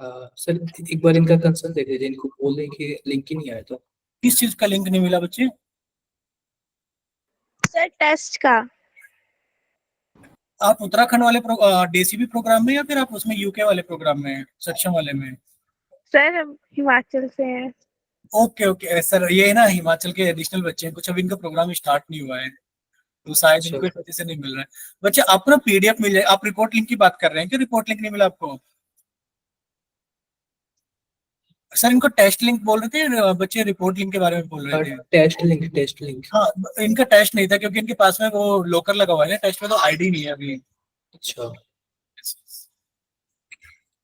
Sir एक बार इनका concern देख लीजिए, इनको बोल दें कि लिंक ही नहीं आया था। किस चीज का लिंक नहीं मिला बच्चे? सर टेस्ट का। आप उत्तराखंड वाले डीसीबी प्रोग्राम में या फिर आप उसमें यूके वाले प्रोग्राम में, सक्षम वाले में? सर हम हिमाचल से हैं। ओके ओके सर, ये है ना हिमाचल के एडिशनल बच्चे हैं, कुछ अभी इनका प्रोग्राम स्टार्ट नहीं हुआ है, तो शायद अच्छा। इनको इस वजह से नहीं मिल रहा है। बच्चे आपको ना पीडीएफ मिल जाए। आप रिपोर्ट लिंक की बात कर रहे हैं कि रिपोर्ट लिंक नहीं मिला आपको? सर इनको टेस्ट लिंक बोल रहे थे बच्चे, रिपोर्ट लिंक के बारे में बोल रहे थे। Test link, test link. हाँ, इनका टेस्ट नहीं था क्योंकि इनके पास में वो लोकर लगा हुआ है ना, टेस्ट में तो आईडी नहीं है अभी। अच्छा,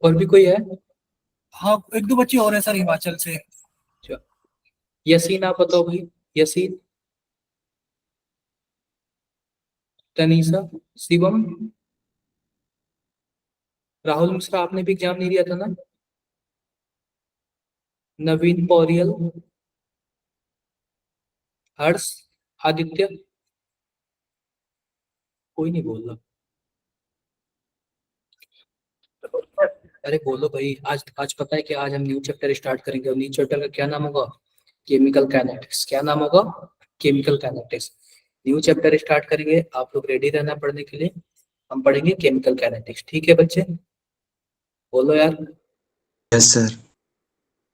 और भी कोई है? हाँ, एक दो बच्चे और हैं सर हिमाचल से। अच्छा, यसीन आप बताओ भाई। यसीन, तनीषा, शिवम, राहुल मिश्रा, आपने भी एग्जाम नहीं दिया था ना? नवीन पौरियल, हर्ष, आदित्य, कोई नहीं बोल रहा। अरे बोलो भाई, आज आज पता है कि आज हम न्यू चैप्टर स्टार्ट करेंगे, और न्यू चैप्टर का क्या नाम होगा? Chemical kinetics. क्या नाम होगा? Chemical kinetics. New chapter start करेंगे, आप लोग रेडी रहना पढ़ने के लिए। हम पढ़ेंगे केमिकल काइनेटिक्स, ठीक है बच्चे? बोलो यार। Yes sir.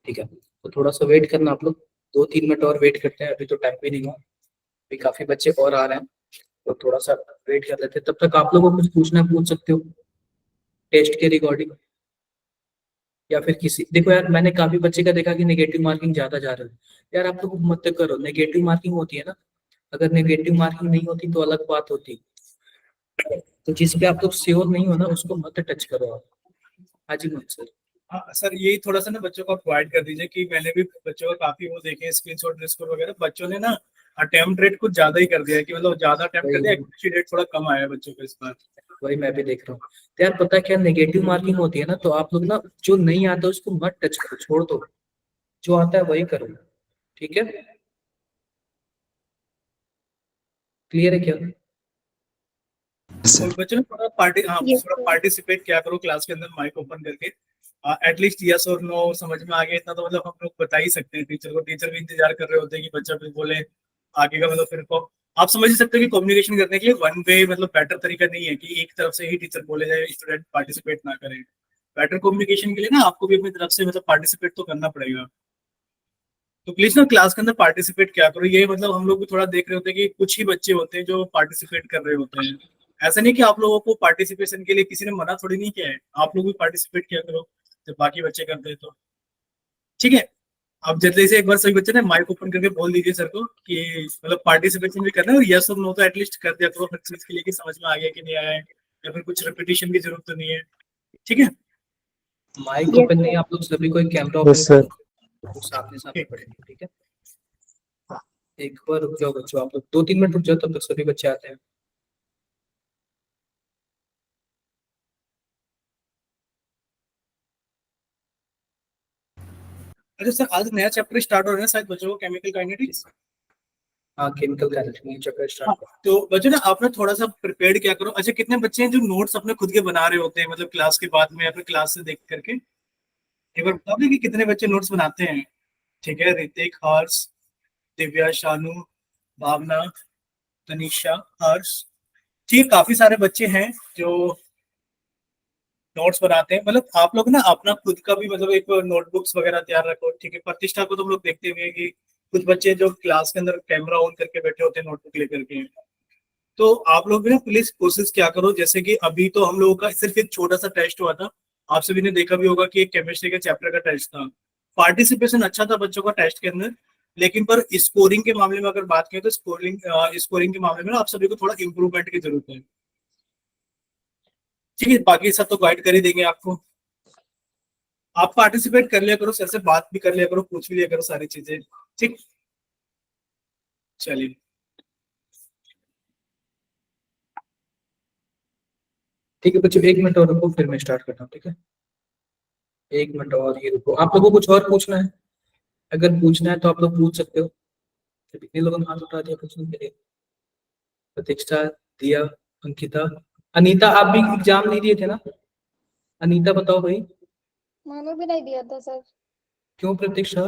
ठीक है, तो थोड़ा सा वेट करना आप लोग, 2-3 मिनट और वेट करते हैं, अभी तो टाइम भी नहीं हुआ, अभी काफी बच्चे और आ रहे हैं, तो थोड़ा सा वेट कर लेते हैं। तब तक आप लोगों को कुछ पूछना है पूछ सकते हो टेस्ट के रिगार्डिंग, या फिर किसी, देखो यार मैंने काफी बच्चे का देखा कि नेगेटिव मार्किंग ज्यादा जा रहा है। यार आप लोग मत करो, नेगेटिव मार्किंग होती है ना, अगर नेगेटिव मार्किंग नहीं होती तो अलग बात होती, तो जिस पे आप लोग श्योर नहीं हो ना उसको मत टच करो आप। हाजी मत सर। हाँ सर, यही थोड़ा सा ना बच्चों को प्रोवाइड कर दीजिए कि मैंने भी बच्चों का काफी वो देखे स्क्रीनशॉट स्कोर वगैरह, बच्चों ने ना अटेम्प्ट रेट कुछ ज्यादा ही कर दिया है, कि मतलब ज्यादा अटेम्प्ट कर दिया, एक्यूरेसी रेट थोड़ा कम आया है बच्चों का इस बार। वही मैं भी देख रहा हूँ। तो यार पता है क्या, नेगेटिव मार्किंग होती है ना, तो आप लोग ना जो नहीं आता उसको मत टच करो, छोड़ दो, जो आता है वही करो, ठीक है? क्लियर है क्या? और बच्चों ने थोड़ा यस थोड़ा सर। पार्टिसिपेट किया करो क्लास के अंदर, माइक ओपन करके। एटलीस्ट यस और नो समझ में आ गया इतना तो मतलब हम लोग बता ही सकते हैं टीचर को। टीचर भी इंतजार कर रहे होते हैं कि बच्चा भी बोले आगे का, मतलब फिर को आप समझ ही सकते हो कि कम्युनिकेशन करने के लिए वन वे मतलब बेटर तरीका नहीं है कि एक तरफ से ही टीचर बोले जाए, स्टूडेंट पार्टिसिपेट ना करे। बेटर कम्युनिकेशन के लिए ना आपको भी अपनी तरफ से मतलब पार्टिसिपेट तो करना पड़ेगा। तो प्लीज ना क्लास के अंदर पार्टिसिपेट क्या करो। ये मतलब हम लोग भी थोड़ा देख रहे होते हैं कि कुछ ही बच्चे होते हैं जो पार्टिसिपेट कर रहे होते हैं। ऐसा नहीं कि आप लोगों को पार्टिसिपेशन के लिए किसी ने मना थोड़ी नहीं किया है, आप लोग भी पार्टिसिपेट किया करो जब बाकी बच्चे करते हैं तो। ठीक है, अब जल्दी से एक बार सभी बच्चे ने माइक ओपन करके बोल दीजिए सर को कि मतलब पार्टिसिपेशन भी करना है, और यस और नो तो एटलीस्ट कर दिया करो हर चीज के लिए, कि समझ में आ गया कि नहीं आया है, या फिर कुछ रिपीटिशन की जरूरत तो नहीं है। ठीक है, माइक यस ओपन नहीं, सर। आप लोग सभी को एक कैमरा ओपन सर। करो, तो सामने सामने ठीक। पढ़ेंगे, ठीक है? एक बार रुक जाओ बच्चों, आप लोग 2-3 मिनट रुक जाओ, तब तक सभी बच्चे आते हैं। अच्छा सर, आज नया चैप्टर स्टार्ट हो रहा है शायद बच्चों को, केमिकल काइनेटिक्स। हाँ, केमिकल काइनेटिक्स चैप्टर हाँ, स्टार्ट। तो बच्चों ना आप ना थोड़ा सा प्रिपेयर क्या करो। अच्छा, कितने बच्चे हैं जो नोट्स अपने खुद के बना रहे होते हैं, मतलब क्लास के बाद में या फिर क्लास से देख करके? एक बार बता दें कि कितने बच्चे नोट्स बनाते हैं। ठीक है, ऋतिक, हर्ष, दिव्या, शानू, भावना, तनीषा, हर्ष। ठीक है, काफी सारे बच्चे हैं जो नोट्स बनाते हैं। मतलब आप लोग ना अपना खुद का भी मतलब एक नोटबुक्स वगैरह तैयार रखो। ठीक है, प्रतिष्ठा को तो हम लोग देखते हुए कि कुछ बच्चे जो क्लास के अंदर कैमरा ऑन करके बैठे होते हैं नोटबुक लेकर के, तो आप लोग भी ना प्लीज कोशिश क्या करो। जैसे कि अभी तो हम लोगों का सिर्फ एक छोटा सा टेस्ट हुआ था, आप सभी ने देखा भी होगा कि एक केमिस्ट्री के चैप्टर का टेस्ट था। पार्टिसिपेशन अच्छा था बच्चों का टेस्ट के अंदर, लेकिन पर स्कोरिंग के मामले में अगर बात करें तो स्कोरिंग के मामले में ना आप सभी को थोड़ा इंप्रूवमेंट की जरूरत है। ठीक है, बाकी सब तो गाइड कर ही देंगे आपको। आप पार्टिसिपेट कर लिया करो, सर से बात भी कर लिया करो, पूछ भी लिया करो सारी चीजें। ठीक, चलिए। ठीक है बच्चों, 1 मिनट और रुको, फिर मैं स्टार्ट करता हूँ, ठीक है? 1 मिनट और ये रुको। आप लोगों को कुछ और पूछना है? अगर पूछना है तो आप लोग पूछ सकते हो। कितने लोगों ने हाथ उठा दिया पूछने के लिए? प्रतीक्षा, दिया, अंकिता, अनीता, आप भी एग्जाम नहीं दिए थे ना? अनीता बताओ भाई। मैंने भी नहीं दिया था सर। क्यों प्रतीक्षा?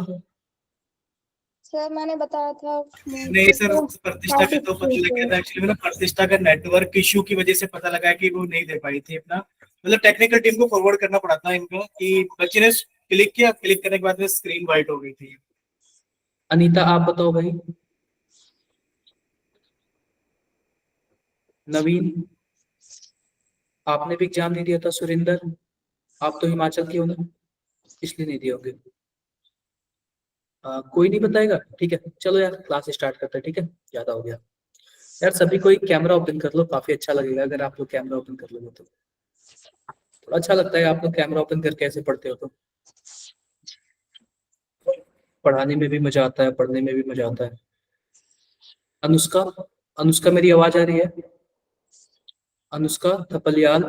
सर मैंने बताया था नहीं सर, प्रतिष्ठा का तो पता लग गया था एक्चुअली, मतलब प्रतिष्ठा का नेटवर्क इश्यू की वजह से पता लगा कि वो नहीं दे पाई थी अपना, मतलब टेक्निकल टीम को फॉरवर्ड करना पड़ा था इनको कि बच्चे ने क्लिक किया, क्लिक करने के बाद में स्क्रीन वाइट हो गई थी। अनीता आप बताओ भाई। नवीन आपने भी एग्जाम नहीं दिया था। सुरेंद्र आप तो हिमाचल के हो ना, इसलिए नहीं दिए होंगे। कोई नहीं बताएगा, ठीक है चलो यार क्लास स्टार्ट करते हैं, ठीक है ज्यादा हो गया यार। सभी कोई कैमरा ओपन कर लो, काफी अच्छा लगेगा अगर आप लोग कैमरा ओपन कर लोगे तो। थोड़ा अच्छा लगता है आप लोग कैमरा ओपन करके ऐसे पढ़ते हो तो, पढ़ाने में भी मजा आता है, पढ़ने में भी मजा आता है। अनुष्का, अनुष्का मेरी आवाज आ रही है? अनुष्का थपलियाल।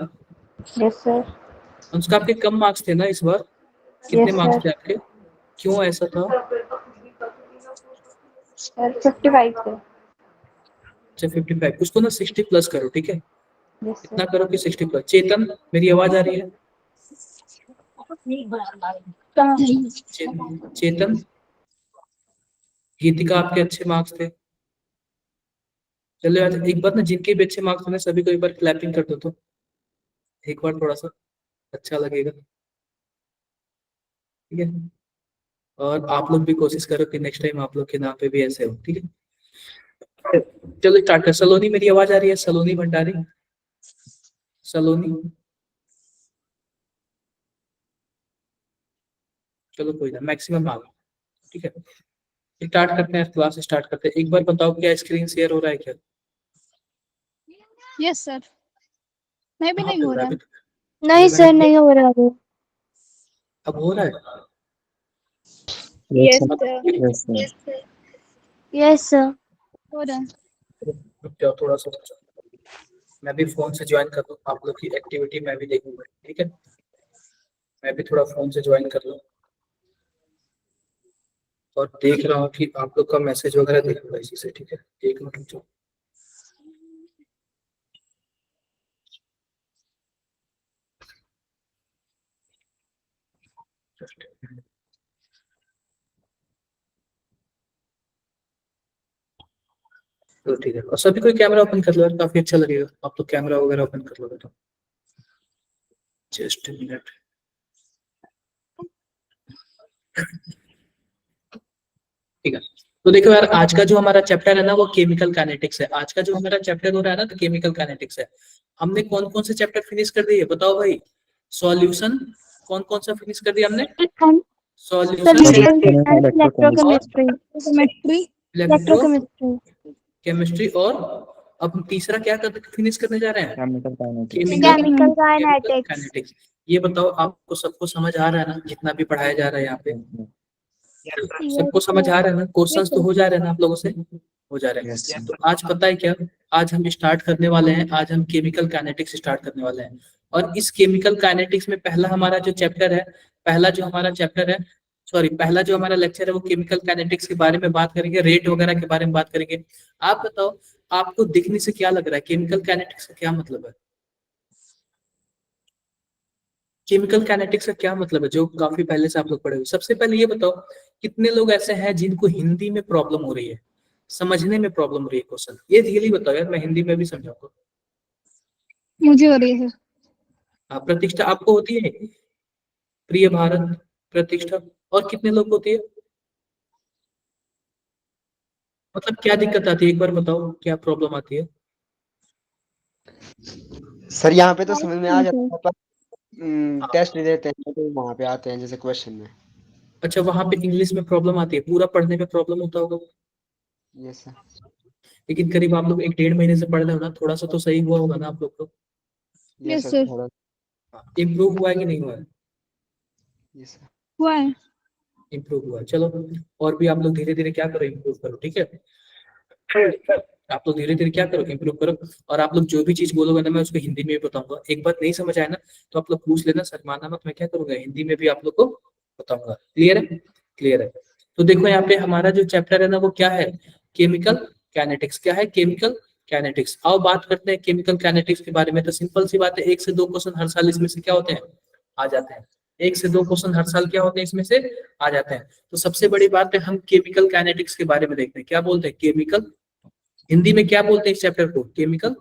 Yes sir. अनुष्का आपके कम मार्क्स थे ना इस बार? कितने यस मार्क्स सर। थे आपके? क्यों ऐसा था? सर 55 थे। अच्छा 55, उसको ना 60 प्लस करो, ठीक है यस इतना सर। करो कि 60 प्लस। चेतन मेरी आवाज आ रही है? चेतन, गीतिका आपके अच्छे मार्क्स थे। चलो यार एक बार ना जिनके भी अच्छे मार्क्स थे ना सभी को एक बार क्लैपिंग कर दो तो एक बार थोड़ा सा अच्छा लगेगा, ठीक है। और आप लोग भी कोशिश करो कि नेक्स्ट टाइम आप लोग के नाम पे भी ऐसे हो, ठीक है। चलो स्टार्ट कर। सलोनी मेरी आवाज आ रही है? सलोनी भंडारी, सलोनी। चलो कोई ना, मैक्सिमम आ गया, ठीक है। स्टार्ट करते हैं, क्लास स्टार्ट करते हैं। एक बार बताओ क्या स्क्रीन शेयर हो रहा है क्या? Yes sir. मैं भी कहाँ नहीं पे हो हो रहा रहा। है अभी? नहीं मैंने सर नहीं हो रहा है। अब हो रहा है? यस मतलब सर। Yes sir. हो रहा है। रुक जाओ थोड़ा सा, मैं भी फोन से ज्वाइन कर लूँ, आप लोग की एक्टिविटी मैं भी देखूंगा, ठीक है। मैं भी थोड़ा फोन से ज्वाइन कर लूँ और देख रहा हूँ कि आप लोग का मैसेज वगैरह देखूंगा इसी से, ठीक है। एक मिनट रुक जाओ। Just a minute। तो ठीक है, और सभी कोई कैमरा ओपन कर लो यार, काफी अच्छा लगेगा आप तो कैमरा वगैरह ओपन कर लोगे तो। Just minute. ठीक है, तो देखो यार आज का जो हमारा चैप्टर है ना वो केमिकल काइनेटिक्स है। आज का जो हमारा चैप्टर हो रहा है ना तो केमिकल काइनेटिक्स है। हमने कौन कौन से चैप्टर फिनिश कर दिए बताओ भाई? सॉल्यूशन कौन कौन सा फिनिश कर दिया हमने? Solution, electrochemistry. Chemistry. Electro electrochemistry. Chemistry, और अब हम तीसरा क्या कर फिनिश करने जा रहे हैं? Chemical chemical kinetics. काइनेटिक्स। ये बताओ आपको सबको समझ आ रहा है ना जितना भी पढ़ाया जा रहा है यहाँ पे? सबको समझ आ रहा है ना? क्वेश्चंस तो हो जा रहे हैं ना आप लोगों से? हो जा रहे हैं। तो आज पता है क्या, आज हम स्टार्ट करने वाले हैं, आज हम केमिकल काइनेटिक्स स्टार्ट करने वाले हैं। और इस केमिकल काइनेटिक्स में पहला हमारा जो चैप्टर है, पहला जो हमारा चैप्टर है, सॉरी पहला जो हमारा लेक्चर है वो केमिकल काइनेटिक्स के बारे में बात करेंगे, रेट वगैरह के बारे में बात करेंगे। आप बताओ आपको दिखने से क्या लग रहा है, केमिकल काइनेटिक्स का क्या मतलब है? केमिकल काइनेटिक्स का क्या मतलब है जो काफी पहले से आप लोग पढ़े हो? सबसे पहले ये बताओ कितने लोग ऐसे हैं जिनको हिंदी में प्रॉब्लम हो रही है, समझने में प्रॉब्लम हो रही है क्वेश्चन? ये रियली बताओ यार, मैं हिंदी में भी समझाऊंगा। मुझे हो रही है सर। प्रतिष्ठा आपको होती है? प्रिय भारत, प्रतिष्ठा, और कितने लोग होती है? मतलब क्या दिक्कत आती है एक बार बताओ, क्या प्रॉब्लम आती है? सर यहाँ पे तो समझ में आ हाँ, जाता है पर हाँ, टेस्ट नहीं देते हैं तो वहाँ पे आते हैं जैसे क्वेश्चन में। अच्छा वहां पे इंग्लिश में प्रॉब्लम आती है, पूरा पढ़ने में प्रॉब्लम होता होगा। Yes sir. लेकिन करीब आप लोग 1 डेढ़ महीने से पढ़ रहे हो ना, थोड़ा सा तो सही हुआ होगा ना आप लोग को? Yes yes sir sir. थोड़ा। इम्प्रूव हुआ है कि नहीं हुआ है? Yes sir. हुआ है। इम्प्रूव हुआ है, चलो। और भी आप लोग धीरे धीरे क्या करो, इम्प्रूव करो, ठीक है। आप लोग धीरे धीरे क्या करो, इम्प्रूव करो। और आप लोग जो भी चीज बोलोगे ना मैं उसको हिंदी में भी बताऊंगा। एक बात नहीं समझ आया ना तो आप लोग पूछ लेना, शर्माना मत, मैं क्या करूंगा हिंदी में भी आप लोग को बताऊंगा। क्लियर है? क्लियर है। तो देखो यहाँ पे हमारा जो चैप्टर है ना वो क्या है? Chemical kinetics. क्या है? Chemical kinetics. आओ बात करते हैं केमिकल काइनेटिक्स के बारे में। तो सिंपल सी बात है, 1 से 2 क्वेश्चन हर साल इसमें से क्या होते हैं, आ जाते हैं। 1 से 2 क्वेश्चन हर साल क्या होते हैं इसमें से आ जाते हैं। तो सबसे बड़ी बात है हम केमिकल काइनेटिक्स के बारे में देखते हैं। क्या बोलते हैं केमिकल, हिंदी में क्या बोलते हैं इस चैप्टर को? केमिकल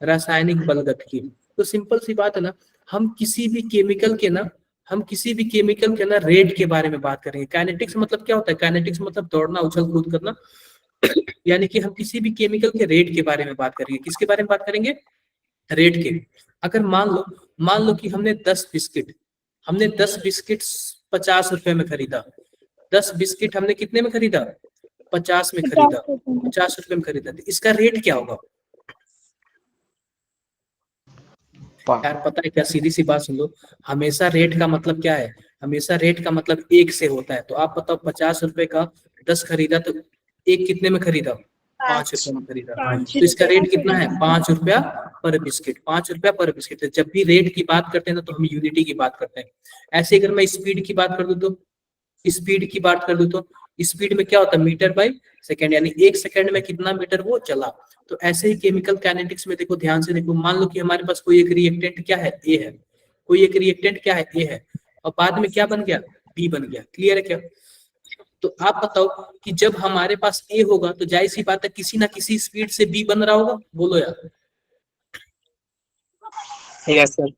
रासायनिक बलगतिकी। तो सिंपल सी बात है ना, हम किसी भी केमिकल के ना रेट के बारे में बात करेंगे। काइनेटिक्स मतलब क्या होता है? काइनेटिक्स मतलब दौड़ना, उछल कूद करना यानी कि हम किसी भी केमिकल के रेट के बारे में बात करेंगे। किसके बारे में बात करेंगे? रेट के। अगर मान लो कि हमने 10 बिस्किट 50 रुपए में खरीदा। 10 बिस्किट हमने कितने में खरीदा? 50 में खरीदा, 50 रुपए में खरीदा। तो इसका रेट क्या होगा यार? पता है क्या? सीधी सी बात सुन लो, हमेशा रेट का मतलब क्या है? हमेशा रेट का मतलब 1 से होता है। तो आप बताओ 50 रुपए का 10 खरीदा तो एक कितने में खरीदा? 5 रुपए में खरीदा। तो इसका रेट कितना है? 5 रुपया पर बिस्किट। 5 रुपया पर बिस्किट। तो जब भी रेट की बात करते हैं ना तो हम यूनिटी की बात करते हैं। ऐसे अगर मैं स्पीड की बात कर दूं तो स्पीड में क्या होता है? मीटर बाय सेकेंड, यानी 1 सेकंड में कितना मीटर वो चला। तो ऐसे ही केमिकल काइनेटिक्स में देखो, ध्यान से देखो, मान लो कि हमारे पास कोई एक रिएक्टेंट क्या है? ए है। कोई एक रिएक्टेंट क्या है? ए है। और बाद में क्या बन गया? बी बन गया। क्लियर है क्या? तो आप बताओ कि जब हमारे पास ए होगा तो जाहिर सी बात है किसी ना किसी स्पीड से बी बन रहा होगा। बोलो यार। Yes sir.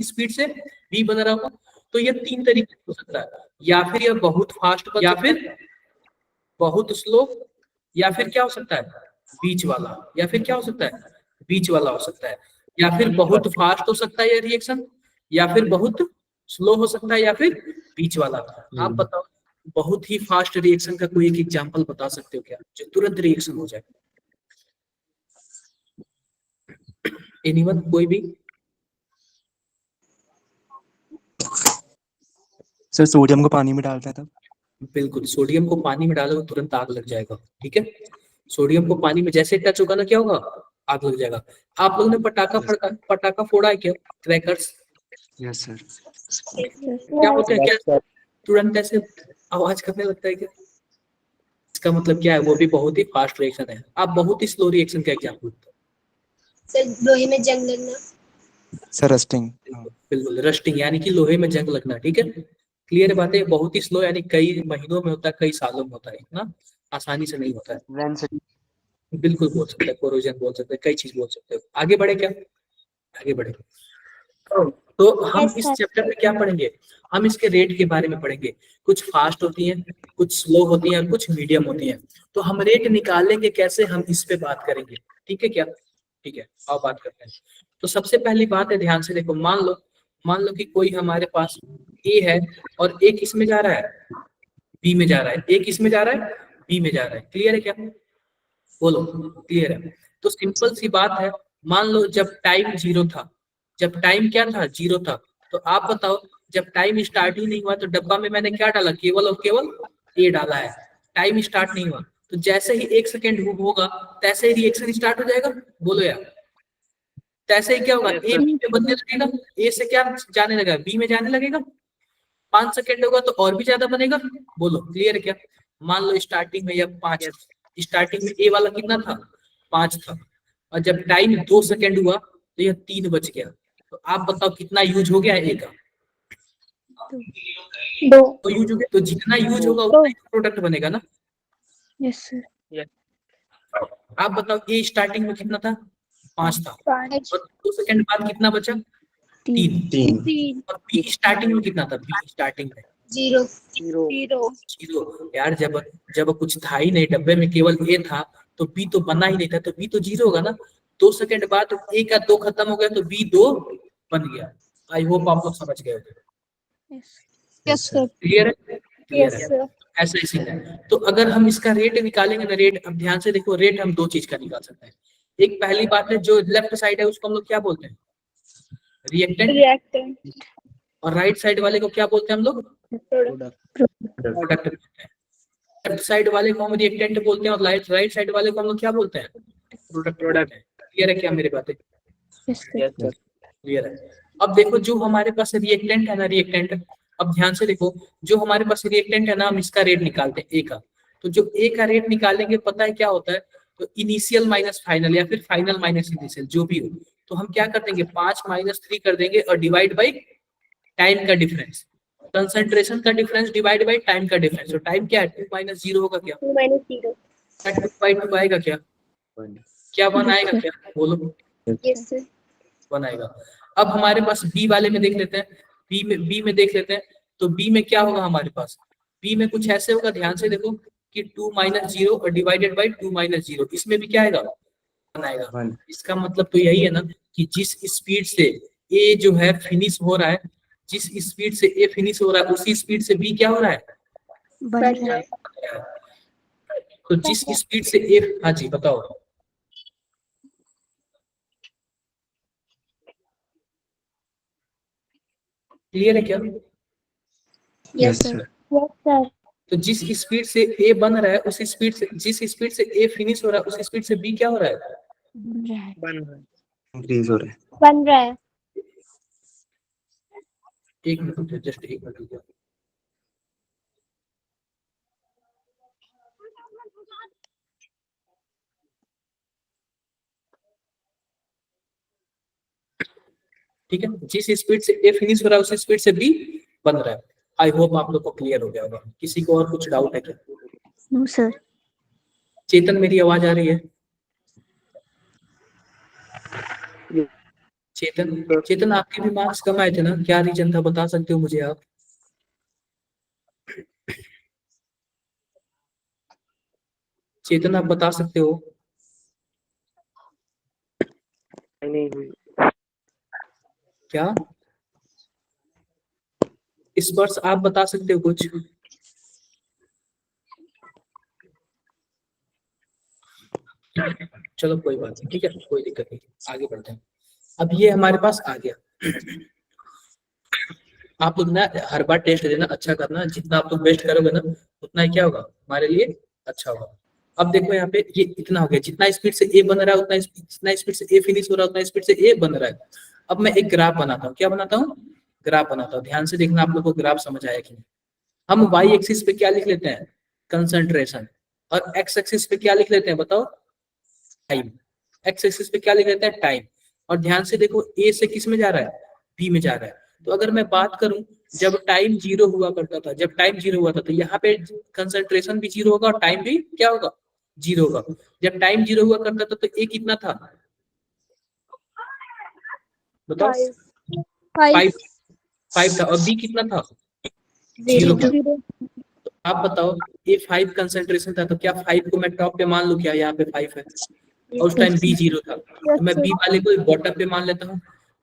स्पीड से बी बन रहा होगा। तो ये 3 तरीके हो सकता है, या फिर यह बहुत फास्ट, या फिर बहुत स्लो, या फिर क्या हो सकता है? बीच वाला। या फिर क्या हो सकता है? बीच वाला हो सकता है। या फिर बहुत फास्ट हो सकता है ये रिएक्शन, या फिर बहुत स्लो हो सकता है, या फिर बीच वाला। आप बताओ बहुत ही फास्ट रिएक्शन का कोई एक एग्जांपल बता सकते हो क्या, जो तुरंत रिएक्शन हो जाए? एनीवन, कोई भी? सर सोडियम को पानी में डालता था। बिल्कुल, सोडियम को पानी में डालोगे तुरंत आग लग जाएगा। ठीक है, सोडियम को पानी में जैसे टच होगा ना क्या होगा? आग लग जाएगा। आप लोगों ने पटाखा फोड़ा है क्या? क्रैकर्स। Yes sir. क्या होता है? क्या तुरंत ऐसे आवाज करने लगता है क्या? इसका मतलब क्या है? वो भी बहुत ही फास्ट रिएक्शन है। आप बहुत ही स्लो रिएक्शन का एग्जांपल दो। सर लोहे में जंग लगना। Sir rusting. बिल्कुल, रस्टिंग यानी कि लोहे में जंग लगना। ठीक है, क्लियर बात है। बहुत ही स्लो यानी कई महीनों में होता है, कई सालों में होता है, इतना आसानी से नहीं होता है। बिल्कुल बोल सकते हैं, कोरोजन बोल सकते हैं, कई चीज बोल सकते हो। आगे बढ़े क्या? आगे बढ़े। तो हम Yes, इस sir. चैप्टर में क्या पढ़ेंगे? हम इसके रेट के बारे में पढ़ेंगे। कुछ फास्ट होती हैं, कुछ स्लो होती हैं, कुछ मीडियम होती हैं। तो हम रेट निकालेंगे कैसे, हम इस पे बात करेंगे। ठीक है क्या? ठीक है, आओ बात करते हैं। तो सबसे पहली बात है, ध्यान से देखो, मान लो कि कोई हमारे पास ए है और एक इसमें जा रहा है, बी में जा रहा है। एक इसमें जा रहा है, बी में जा रहा है। क्लियर है क्या? बोलो, क्लियर है? तो सिंपल सी बात है, मान लो जब टाइम 0 था, जब टाइम क्या था? 0 था। तो आप बताओ जब टाइम स्टार्ट ही नहीं हुआ तो डब्बा में मैंने क्या डाला? केवल और केवल ए डाला है। टाइम स्टार्ट नहीं हुआ तो जैसे ही 1 सेकेंड होगा तैसे ही रिएक्शन स्टार्ट हो जाएगा। बोलो यार, तैसे ही क्या होगा? ए बी में बनने लगेगा। ए से क्या जाने लगेगा? बी में जाने लगेगा। 5 सेकेंड होगा तो और भी ज्यादा बनेगा। बोलो, क्लियर है क्या? मान लो स्टार्टिंग में यह 5, स्टार्टिंग में ए वाला कितना था? 5 था। और जब टाइम 2 सेकेंड हुआ तो यह 3 बच गया। तो आप बताओ कितना यूज हो गया ए का? 2. तो यूज हो गया। तो जितना यूज होगा उतना ही प्रोडक्ट बनेगा ना। Yes, sir. आप बताओ ए स्टार्टिंग में कितना था? 5 था। 5. और 2 सेकेंड बाद कितना बचा? 3। 3. और बी स्टार्टिंग में कितना था? बी स्टार्टिंग में 0 0। यार जब कुछ था ही नहीं, डब्बे में केवल ए था तो बी तो बना ही नहीं था, तो बी तो 0 होगा ना। 2 सेकेंड बाद ए का 2 खत्म हो गया तो बी 2 बन गया। आई होप आप लोग समझ गए होंगे। Yes sir. क्लियर है? क्लियर Yes, है? sir. ऐसा ही सीन है। तो अगर हम इसका रेट निकालेंगे ना, रेट, अब ध्यान से देखो, रेट हम 2 चीज का निकाल सकते हैं। एक पहली बात है, जो लेफ्ट साइड है उसको हम लोग क्या बोलते हैं? रिएक्टेंट। Reactant. और राइट साइड वाले को क्या बोलते हैं हम लोग? Product. प्रोडक्ट बोलते हैं। लेफ्ट साइड वाले को हम रिएक्टेंट बोलते हैं और राइट साइड वाले को हम लोग क्या बोलते हैं? प्रोडक्ट। क्लियर है क्या मेरी बातें? Yes, sir. क्लियर है? अब देखो जो हमारे पास रिएक्टेंट है ना, रिएक्टेंट, अब ध्यान से देखो, जो हमारे पास रिएक्टेंट है ना, हम इसका रेट निकालते हैं ए का। तो जो ए का रेट निकालेंगे पता है क्या होता है? तो इनिशियल माइनस फाइनल या फिर फाइनल माइनस इनिशियल, जो भी हो, तो हम क्या कर देंगे 5 - 3 कर देंगे और डिवाइड बाई टाइम का डिफरेंस, कंसंट्रेशन का डिफरेंस डिवाइड बाई टाइम का डिफरेंस। तो टाइम क्या है 2 - 0 होगा क्या, 2 - 0 2/2 आएगा क्या, क्या 1 आएगा क्या, बोलो यस सर 1 आएगा। अब हमारे पास बी वाले में देख लेते हैं, बी में देख लेते हैं। तो बी में क्या होगा हमारे पास, बी में कुछ ऐसे होगा, ध्यान से देखो कि 2 - 0 और डिवाइडेड बाई 2 - 0, इसमें भी क्या आएगा 1 आएगा। इसका मतलब तो यही है ना कि जिस स्पीड से ए जो है फिनिश हो रहा है, जिस स्पीड से ए फिनिश हो रहा है उसी स्पीड से बी क्या हो रहा है, बन रहा है। तो जिस स्पीड से ए, हाँ जी बताओ, क्लियर है क्या। Yes sir yes sir. तो जिस स्पीड से ए बन रहा है उस स्पीड से, जिस स्पीड से ए फिनिश हो रहा है उस स्पीड से बी क्या हो रहा है, बन रहा है। इंक्रीज हो रहा है। बन रहा है। एक मिनट जस्ट एक मिनट रुको। ठीक है, जिस स्पीड से ए फिनिश हो रहा है उस स्पीड से बी बन रहा है। आई होप आप लोग को क्लियर हो गया होगा। किसी को और कुछ डाउट है क्या, नो सर। चेतन मेरी आवाज आ रही है, चेतन आपके भी मार्क्स कम आए थे ना, क्या रीजन था बता सकते हो मुझे आप। चेतन आप बता सकते हो, क्या इस वर्ष आप बता सकते हो कुछ। चलो कोई बात नहीं, ठीक है कोई दिक्कत नहीं, आगे बढ़ते हैं। अब ये हमारे पास आ गया। आप लोग ना हर बार टेस्ट देना, अच्छा करना, जितना आप लोग बेस्ट करोगे ना उतना ही क्या होगा हमारे लिए अच्छा होगा। अब देखो यहाँ पे ये इतना हो गया, जितना स्पीड से ए बन रहा है उतना जितना स्पीड से ए फिनिश हो रहा है उतना स्पीड से ए बन रहा है। अब मैं एक ग्राफ बनाता हूँ, क्या बनाता हूँ, ग्राफ बनाता हूँ। ध्यान से देखना आप लोग को ग्राफ समझ आया कि नहीं। हम वाई एक्सिस पे क्या लिख लेते हैं, कंसंट्रेशन, और एक्स एक्सिस पे क्या लिख लेते हैं बताओ, टाइम। एक्स एक्सिस पे क्या लिख लेते हैं, टाइम। और ध्यान से देखो ए से किस में जा रहा है, बी में जा रहा है। तो अगर मैं बात करूं जब टाइम 0 हुआ करता था, जब टाइम 0 हुआ था तो यहाँ पे कंसंट्रेशन भी 0 होगा और टाइम भी क्या होगा 0 होगा। जब टाइम 0 हुआ करता था तो ए कितना था बताओ, 5 5 था, और बी कितना था 0 था। तो आप बताओ ए 5 कंसंट्रेशन था तो क्या 5 को मैं टॉप पे मान लूं, क्या यहाँ पे 5 है, और उस टाइम बी 0 था तो मैं बी वाले को बॉटम पे मान लेता हूँ।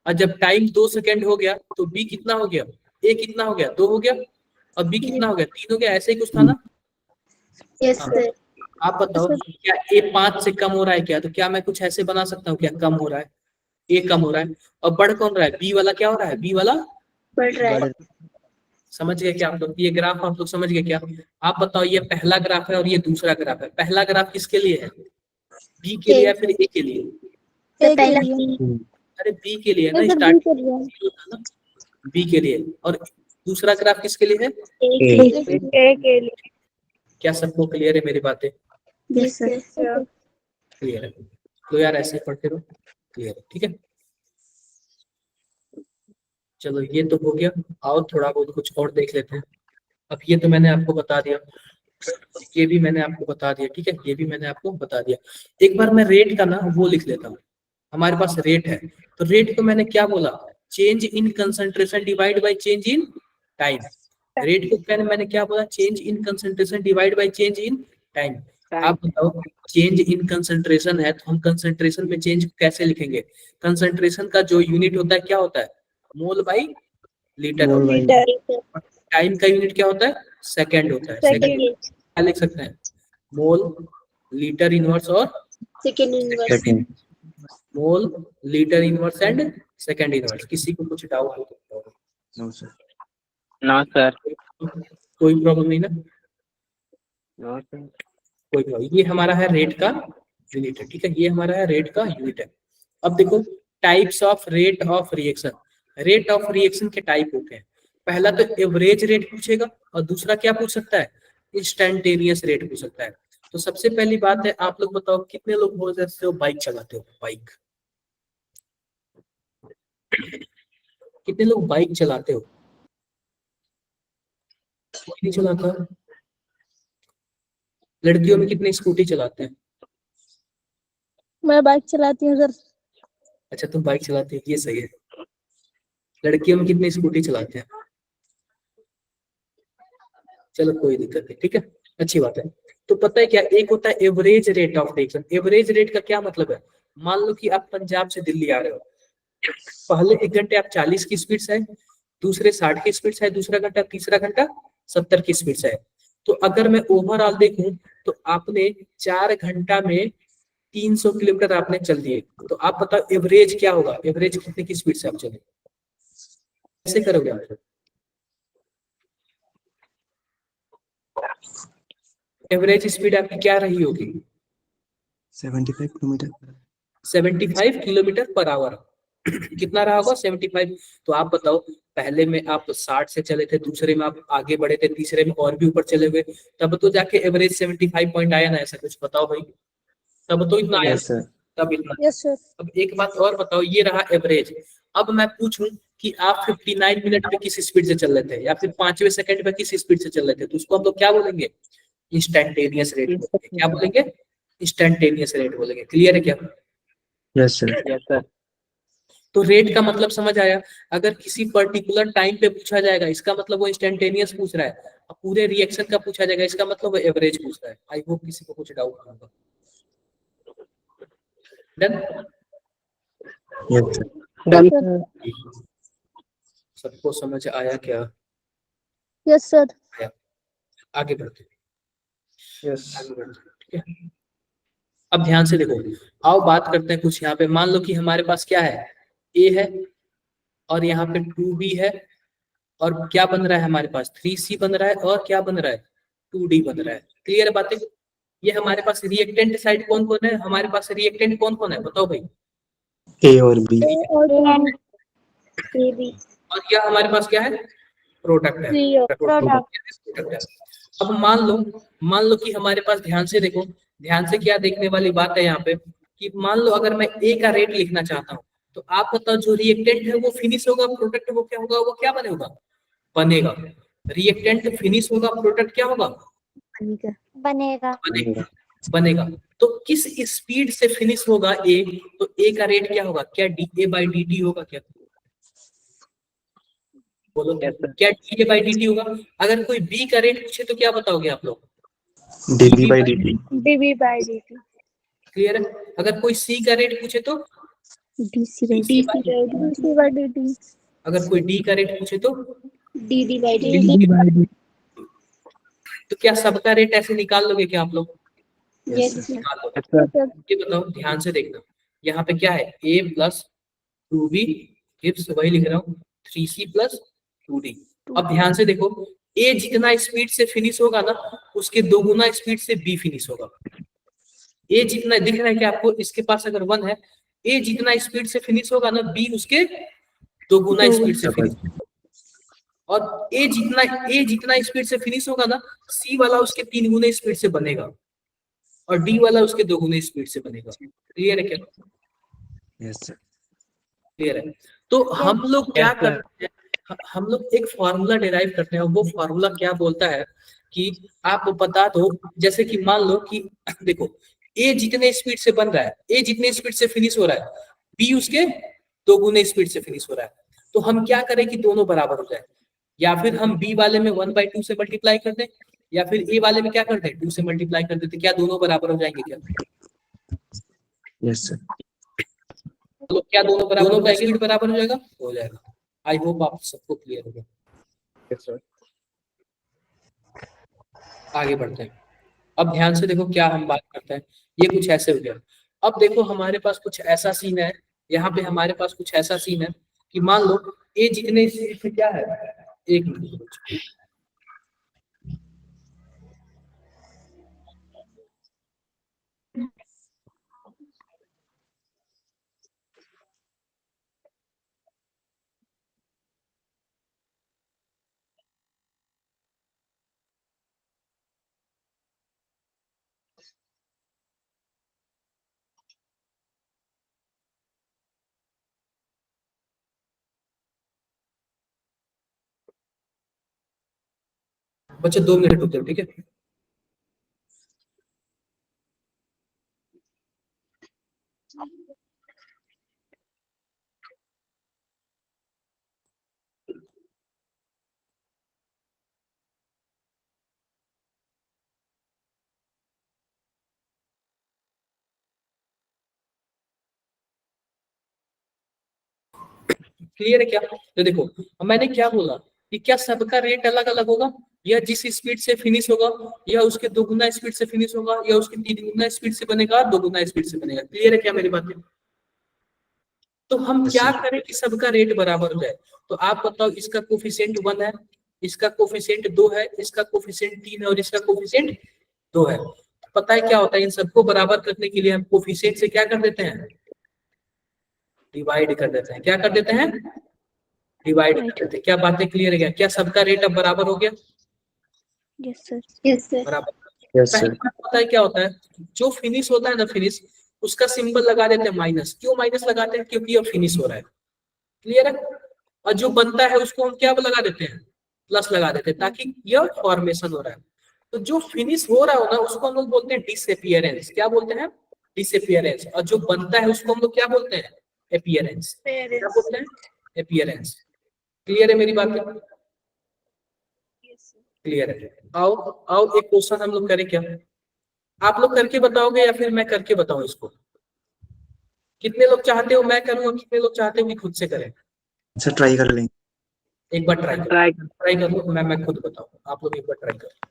और जब टाइम 2 सेकंड हो गया तो बी कितना हो गया, ए कितना हो गया 2 हो गया, और बी कितना हो गया 3 हो गया, ऐसे ही कुछ था ना। यस हाँ। सर आप बताओ क्या ए 5 से कम हो रहा है क्या, तो क्या मैं कुछ ऐसे बना सकता हूँ क्या, कम हो रहा है, ए कम हो रहा है, और बढ़ कौन रहा है, बी वाला क्या हो रहा है, बी वाला बढ़ रहा है समझ गए क्या आप लोग, ये ग्राफ आप लोग समझ गए क्या। आप बताओ ये पहला ग्राफ है और ये दूसरा ग्राफ है, पहला ग्राफ किसके लिए है, बी के लिए या फिर ए के लिए, सर पहला अरे बी के लिए ना, स्टार्टिंग बी के लिए, और दूसरा ग्राफ किसके लिए है, ए के लिए क्या सबको क्लियर है मेरी बातें, यस सर क्लियर है। तो यार ऐसे पढ़ते रहो, क्लियर है, ठीक है। चलो ये तो हो गया, और थोड़ा बहुत कुछ और देख लेते हैं। अब ये तो मैंने आपको बता दिया, ये भी मैंने आपको बता दिया, ठीक है, ये भी मैंने आपको बता दिया। एक बार मैं रेट का ना वो लिख लेता हूँ, हमारे पास रेट है, तो रेट को मैंने क्या बोला, change in concentration divide by change in time. Rate को मैंने क्या बोला, change in concentration divide by change in time. आप बताओ चेंज इन कंसंट्रेशन है तो हम कंसंट्रेशन में चेंज कैसे लिखेंगे, कंसंट्रेशन का जो यूनिट होता है क्या होता है, मोल बाई लीटर। टाइम का यूनिट क्या होता है, सेकंड होता है। सेकंड क्या लिख सकते हैं, मोल लीटर इनवर्स और second inverse mole litre inverse and second inverse. किसी को कुछ डाउट हो तो नो सर। No sir. कोई प्रॉब्लम नहीं ना, नो सर। कोई प्रॉब्लम। ये हमारा है रेट का यूनिट है, ठीक है, ये हमारा है रेट का यूनिट है। अब देखो types of rate of reaction, rate of reaction के टाइप होते हैं। पहला तो एवरेज रेट पूछेगा और दूसरा क्या पूछ सकता है, इंस्टेंटेनियस रेट पूछ सकता है। तो सबसे पहली बात है, आप लोग बताओ कितने लोग हो सकते हो बाइक चलाते हो, बाइक कितने लोग बाइक चलाते हो? कोई नहीं चलाता। लड़कियों में कितने स्कूटी चलाते हैं? मैं बाइक चलाती हूँ सर। अच्छा, तुम बाइक चलाते हो, ये सही है। लड़कियों में कितने स्कूटी चलाते हैं? चलो कोई दिक्कत नहीं, ठीक है, अच्छी बात है। तो पता है क्या, एक होता है average rate of reaction. Average rate का क्या मतलब है? मान लो कि आप पंजाब से दिल्ली आ रहे हो, पहले 1 घंटे आप 40 की स्पीड से आए, दूसरे 60 की स्पीड से आए, दूसरा घंटा, तीसरा घंटा 70 की स्पीड से आए। तो अगर मैं ओवरऑल देखूं तो आपने 4 घंटा में 300 किलोमीटर आपने चल दिए। तो आप बताओ एवरेज क्या होगा, एवरेज कितने की स्पीड से आप चले, कैसे करोगे आप? एवरेज स्पीड आपकी क्या रही होगी? 75 किलोमीटर। 75 kilometre per hour. कितना रहा होगा? 75। तो आप बताओ, पहले में आप 60 से चले थे, दूसरे में आप आगे बढ़े थे, तीसरे में और भी ऊपर चले गए, तब तो जाके एवरेज 75 पॉइंट आया ना, ऐसा कुछ बताओ भाई, तब तो इतना आया, यस सर। तब इतना। Yes sir. अब एक बात और बताओ, ये रहा एवरेज। अब मैं पूछूं कि आप 59 मिनट पे किस स्पीड से चल रहे थे, या फिर 5वें सेकंड पे किस स्पीड से चल रहे थे, तो उसको हम लोग क्या बोलेंगे? इंस्टैंटेनियस रेट बोलेंगे। क्या बोलेंगे? इंस्टैंटेनियस रेट बोलेंगे। क्लियर है क्या? Yes sir. Yes sir. तो रेट का मतलब समझ आया। अगर किसी पर्टिकुलर टाइम पे पूछा जाएगा, इसका मतलब वो इंस्टेंटेनियस पूछ रहा है। अब पूरे रिएक्शन का पूछा जाएगा, इसका मतलब वो एवरेज पूछ रहा है। आई होप किसी को कुछ डाउट ना होगा। Done? Yes sir. Done sir. Sir. सबको समझ आया क्या? Yes sir. आया। आगे बढ़ते हैं, यस। आगे बढ़ते हैं, ठीक है। अब ध्यान से देखो, आओ बात करते हैं कुछ। यहाँ पे मान लो कि हमारे पास क्या है, ए है, और यहाँ पे 2b है, और क्या बन रहा है हमारे पास? 3c बन रहा है, और क्या बन रहा है? 2d बन रहा है। क्लियर बातें? ये हमारे पास रिएक्टेंट साइड कौन कौन है? हमारे पास रिएक्टेंट कौन कौन है, बताओ भाई। ए और बी। ए और बी। ए बी और यह हमारे पास क्या है? प्रोडक्ट है। सी और प्रोडक्ट है। अब मान लो कि हमारे पास, ध्यान से देखो, ध्यान से क्या देखने वाली बात है यहाँ पे, कि मान लो अगर मैं ए का रेट लिखना चाहता हूँ, तो आप बताओ जो रिएक्टेंट है वो फिनिश होगा, प्रोडक्ट वो क्या होगा, वो क्या बनेगा? बनेगा। रिएक्टेंट फिनिश होगा, प्रोडक्ट क्या होगा? बनेगा। बनेगा। बनेगा। तो किस स्पीड से फिनिश होगा ए, तो ए का रेट क्या होगा? क्या D A by D T होगा क्या? बोलो, यस सर। क्या D A by D T होगा? अगर कोई बी का रेट पूछे तो क्या बताओगे आप लोग? D by D T. DB by DT. Clear है? अगर कोई सी का रेट पूछे तो DC by DC by DC by DT. अगर कोई डी का रेट पूछे तो D D by D D D. तो क्या सबका रेट ऐसे निकाल लोगे क्या आप लोग? यस निकाल लो। Yes sir. ये बताओ, ध्यान से देखना, यहाँ पे क्या है? a प्लस 2b गिव्स, वही लिख रहा हूँ, 3c प्लस 2d। अब ध्यान से देखो, a जितना स्पीड से फिनिश होगा ना, उसके 2 गुना स्पीड से b फिनिश होगा। a जितना दिख रहा है कि आपको, इसके पास अगर 1 है, a जितना स्पीड से फिनिश होगा ना, b उसके 2 गुना स्पीड से फिनिश। और ए जितना स्पीड से फिनिश होगा ना, सी वाला उसके 3 गुने स्पीड से बनेगा, और डी वाला उसके 2 गुने स्पीड से बनेगा। क्लियर है क्या? Yes sir. क्लियर है? तो हम लोग क्या Yes, sir. करते हैं, हम लोग एक फॉर्मूला डिराइव करते हैं, और वो फॉर्मूला क्या बोलता है कि आप बता दो, जैसे कि मान लो कि देखो, ए जितने स्पीड से बन रहा है, ए जितने स्पीड से फिनिश हो रहा है, बी उसके 2 गुने स्पीड से फिनिश हो रहा है। तो हम क्या करें कि दोनों बराबर हो जाए, या फिर हम बी वाले में 1/2 से मल्टीप्लाई कर दें, या फिर ए वाले में क्या कर दें, 2 से मल्टीप्लाई कर देते। क्या दोनों बराबर हो जाएंगे क्या? Yes sir. तो क्या दोनों बराबर, दोनों का स्पीड बराबर हो जाएगा? हो जाएगा। आई होप आप सबको क्लियर हो गया। Yes sir. आगे बढ़ते हैं। अब ध्यान से देखो, क्या हम बात करते हैं, ये कुछ ऐसे हो गया। अब देखो हमारे पास कुछ ऐसा सीन है, यहाँ पे हमारे पास कुछ ऐसा सीन है कि मान लो ए जितने स्पीड से क्या है, एक मिनट, बच्चे 2 मिनट रुक जाओ, ठीक है। क्लियर है क्या? तो देखो, अब मैंने क्या बोला कि क्या सबका रेट अलग अलग होगा, या जिस स्पीड से फिनिश होगा या उसके 2 गुना स्पीड से फिनिश होगा या उसके 3 गुना स्पीड से बनेगा, 2 गुना स्पीड से बनेगा। क्लियर है क्या मेरी बात? तो हम Yes, क्या sir. करें कि सबका रेट बराबर हो जाए। तो आप बताओ, इसका कोफिशिएंट 1 है, इसका कोफिशिएंट 2 है, इसका कोफिशिएंट 3 है और इसका कोफिशिएंट 2 है। पता है क्या होता है, इन सबको बराबर करने के लिए हम कोफिशिएंट से क्या कर देते हैं, डिवाइड कर देते हैं। क्या कर देते हैं? डिवाइड कर देते हैं। क्या बातें क्लियर है क्या? क्या सबका रेट अब बराबर हो गया? Yes sir. Yes sir. बराबर। Yes, पहली sir. बात पता है क्या होता है, जो फिनिश होता है ना, फिनिश, उसका सिंबल लगा देते हैं माइनस। क्यों माइनस लगाते हैं? क्योंकि अब फिनिश हो रहा है। क्लियर है? और जो बनता है उसको हम क्या लगा देते हैं, प्लस लगा देते हैं, ताकि यह फॉर्मेशन हो रहा है। तो जो फिनिश हो रहा हो ना, उसको हम लोग बोलते हैं डिसअपियरेंस। क्या बोलते हैं? डिसअपियरेंस। और जो बनता है उसको हम लोग क्या बोलते हैं? अपीयरेंस। क्या बोलते हैं? अपीयरेंस। क्लियर है मेरी बात? क्लियर है। आओ आओ, एक क्वेश्चन हम लोग करें क्या? आप लोग करके बताओगे या फिर मैं करके बताऊं इसको? कितने लोग चाहते हो मैं करूं और कितने लोग चाहते हो कि खुद से करें? Sir, try कर लेंगे. एक बार ट्राई ट्राई ट्राई कर लो, मैं खुद बताऊं, आप लोग एक बार ट्राई करो।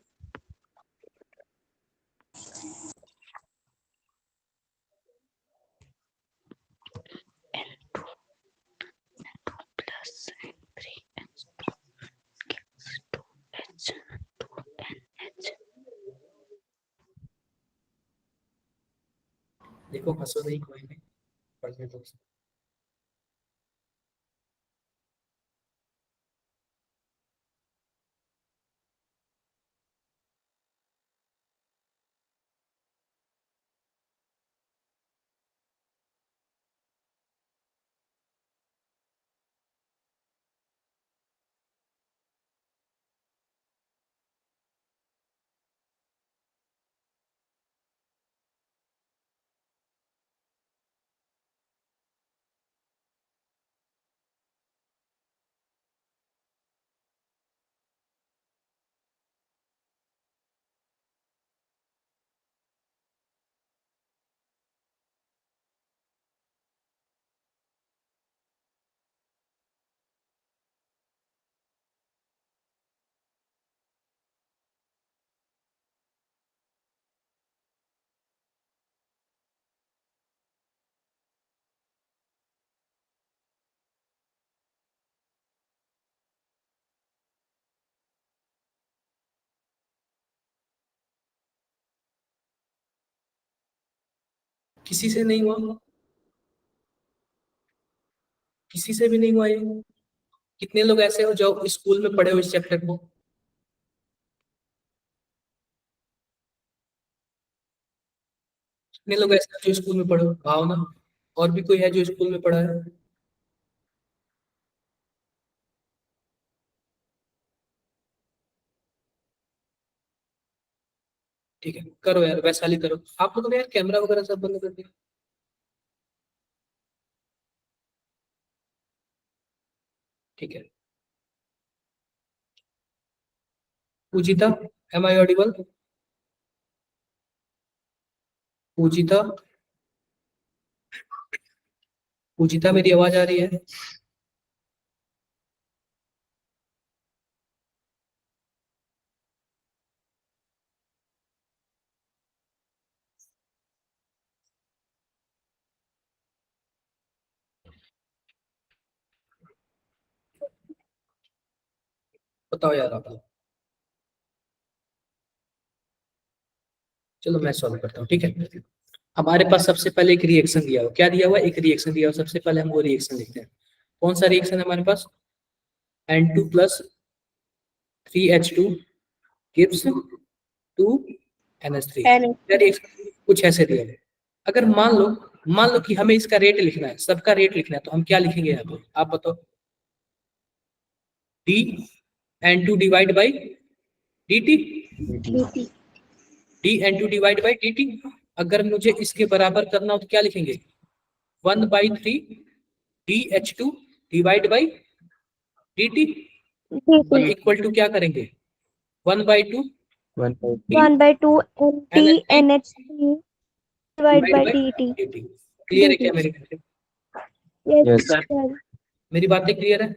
देखो, हंसो नहीं, कोई नहीं, पढ़ने दो। किसी से नहीं हुआ? किसी से भी नहीं हुआ ये? कितने लोग ऐसे हो जो स्कूल में पढ़े हो इस चैप्टर को? कितने लोग ऐसे हो जो स्कूल में पढ़े हो? आओ ना। और भी कोई है जो स्कूल में पढ़ा है? ठीक है, करो यार, वैशाली करो। आप लोगों ने यार कैमरा वगैरह सब बंद कर दिया? ठीक है। पूजिता, एम आई ऑडिबल? पूजिता, पूजिता मेरी आवाज आ रही है? बताओ यार आप लोग। चलो मैं सॉल्व करता हूँ, ठीक है। हमारे पास सबसे पहले एक रिएक्शन दिया हुआ, क्या दिया हुआ? एक रिएक्शन दिया हुआ। सबसे पहले हम वो रिएक्शन लिखते हैं। कौन सा रिएक्शन है हमारे पास? N2 plus 3H2 gives 2NH3। कुछ ऐसे दिया है। अगर मान लो कि हमें इसका रेट लिखना है, सबका रेट लिखना है, तो हम क्या लिखेंगे यहाँ पे? आप बताओ। D N2 divide by dt dt d divide by dt। अगर मुझे इसके बराबर करना हो तो क्या लिखेंगे 1/3 dH2 डिवाइड बाई dt और dt इक्वल टू क्या करेंगे 1/2 1/2 nt NH3 divided by dt. dt। Clear है क्या मेरी yes Yes. sir मेरी बातें क्लियर है?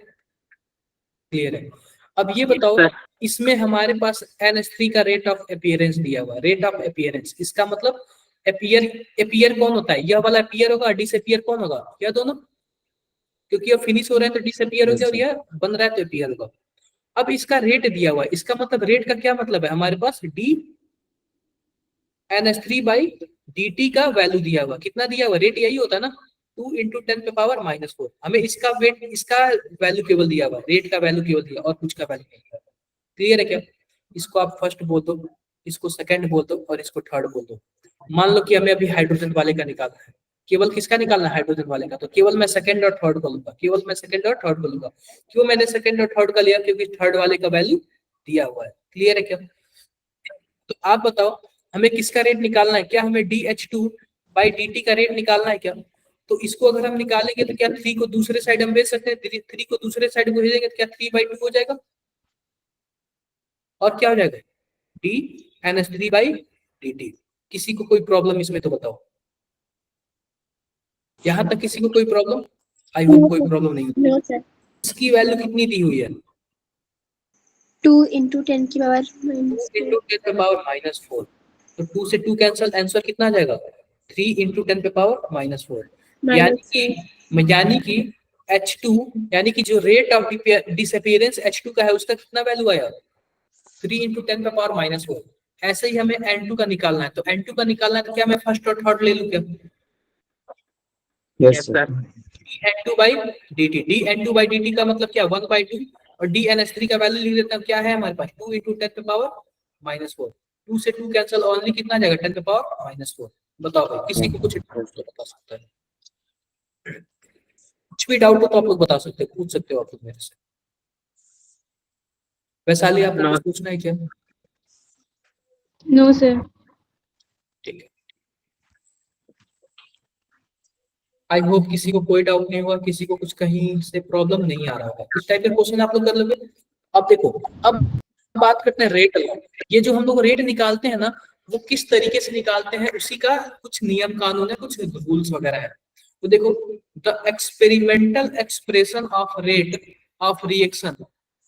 क्लियर है। अब ये बताओ सर। इसमें हमारे पास NH3 का रेट ऑफ अपीयरेंस दिया हुआ है। रेट ऑफ अपीयरेंस इसका मतलब अपीयर कौन होता है? यह वाला अपीयर होगा, डिसअपीयर कौन होगा? यह दोनों, क्योंकि ये फिनिश हो रहा है तो डिसअपीयर हो Yes, गया और sir. यह बन रहा है तो अपीयर होगा। अब इसका रेट दिया हुआ है, इसका मतलब रेट का क्या मतलब है? हमारे पास डी NH3 बाई dt का वैल्यू दिया हुआ, कितना दिया हुआ? रेट यही होता है ना 2 × 10⁻⁻⁴। हमें इसका वेट, इसका वैल्यू केवल दिया हुआ, रेट का वैल्यू केवल दिया और कुछ का वैल्यू नहीं दिया। क्लियर है क्या? इसको आप फर्स्ट बोल दो, इसको सेकंड बोल दो और इसको थर्ड बोल दो। मान लो कि हमें अभी हाइड्रोजन वाले का निकालना है, केवल किसका निकालना है? हाइड्रोजन वाले का। तो केवल मैं सेकंड और थर्ड बोलूंगा, केवल मैं सेकंड और थर्ड बोलूंगा। क्यों मैंने सेकंड और थर्ड का लिया? क्योंकि थर्ड वाले का वैल्यू दिया हुआ है। क्लियर है क्या? तो आप बताओ हमें किसका रेट निकालना है? क्या हमें dH2 बाई dt का रेट निकालना है क्या? तो इसको अगर हम निकालेंगे तो क्या 3 को दूसरे साइड हम भेज सकते हैं? 3 को दूसरे साइड भेजेंगे तो क्या 3/2 हो जाएगा और क्या हो जाएगा d NH3 बाई dt। किसी को कोई प्रॉब्लम इसमें तो बताओ, यहां तक किसी को कोई प्रॉब्लम? आई होप कोई प्रॉब्लम नहीं होगी। no sir इसकी वैल्यू कितनी दी हुई है? 2 × 10 की पावर -4 2 × 10⁻⁻⁴। तो 2 से 2 कैंसिल, आंसर कितना आ जाएगा 3 × 10⁻⁻⁴। यानी कि H2 यानी कि जो रेट ऑफ डिसअपीयरेंस H2 का है उसका कितना वैल्यू आया 3 × 10⁻⁻⁴। ऐसे ही हमें N2 का निकालना है। तो N2 का निकालना है तो क्या मैं फर्स्ट और थर्ड ले लूं क्या? Yes, sir. dN2 by dt। dN2 by dt का मतलब क्या 1/2 और dNH3 का वैल्यू लिख देते हैं। क्या है हमारे पास 2 × 10⁻⁻⁴। 2 से 2 कैंसिल, ओनली कितना आ जाएगा 10⁻⁻⁴। बताओ भाई, किसी को कुछ डाउट तो बता सकता है? कुछ भी डाउट हो तो आप लोग बता सकते हो, पूछ सकते हो आप लोग मेरे से। वैशाली आपको No. कुछ पूछना है क्या? no sir ठीक है, आई होप किसी को कोई डाउट नहीं हुआ, किसी को कुछ कहीं से प्रॉब्लम नहीं आ रहा होगा। इस टाइप के क्वेश्चन आप लोग कर लोगे। अब देखो, अब बात करते हैं रेट। ये जो हम लोग रेट निकालते हैं ना, वो किस तरीके से निकालते हैं, उसी का कुछ नियम कानून है, कुछ रूल्स वगैरह है। तो देखो, the experimental expression of rate of reaction.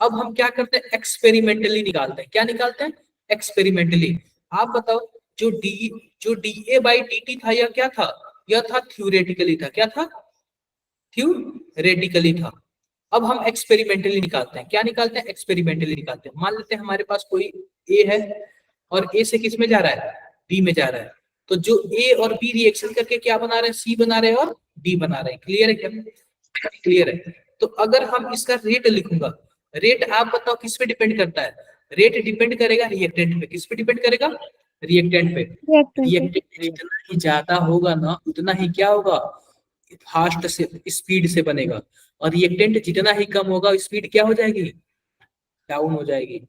अब हम क्या करते हैं? एक्सपेरिमेंटली निकालते हैं। क्या निकालते हैं? एक्सपेरिमेंटली। आप बताओ, जो dA बाई dt था, यह क्या था? यह था थ्योरेटिकली था। क्या था? थ्योरेटिकली था। अब हम एक्सपेरिमेंटली निकालते हैं। क्या निकालते हैं? एक्सपेरिमेंटली निकालते हैं। मान लेते हैं हमारे पास कोई ए है और ए से किस में जा रहा है? बी में जा रहा है। तो जो ए और बी रिएक्शन करके क्या बना रहे हैं? सी बना रहे हैं और डी बना रहे हैं। क्लियर है क्या? क्लियर है। तो अगर हम इसका रेट लिखूंगा, रेट आप बताओ किस पे डिपेंड करता है? रेट डिपेंड करेगा रिएक्टेंट पे। किस पे डिपेंड करेगा? रिएक्टेंट पे। रिएक्टेंट जितना ही ज्यादा होगा ना, उतना ही क्या होगा? फास्ट से, स्पीड से बनेगा। और रिएक्टेंट जितना ही कम होगा, स्पीड क्या हो जाएगी? डाउन हो जाएगी।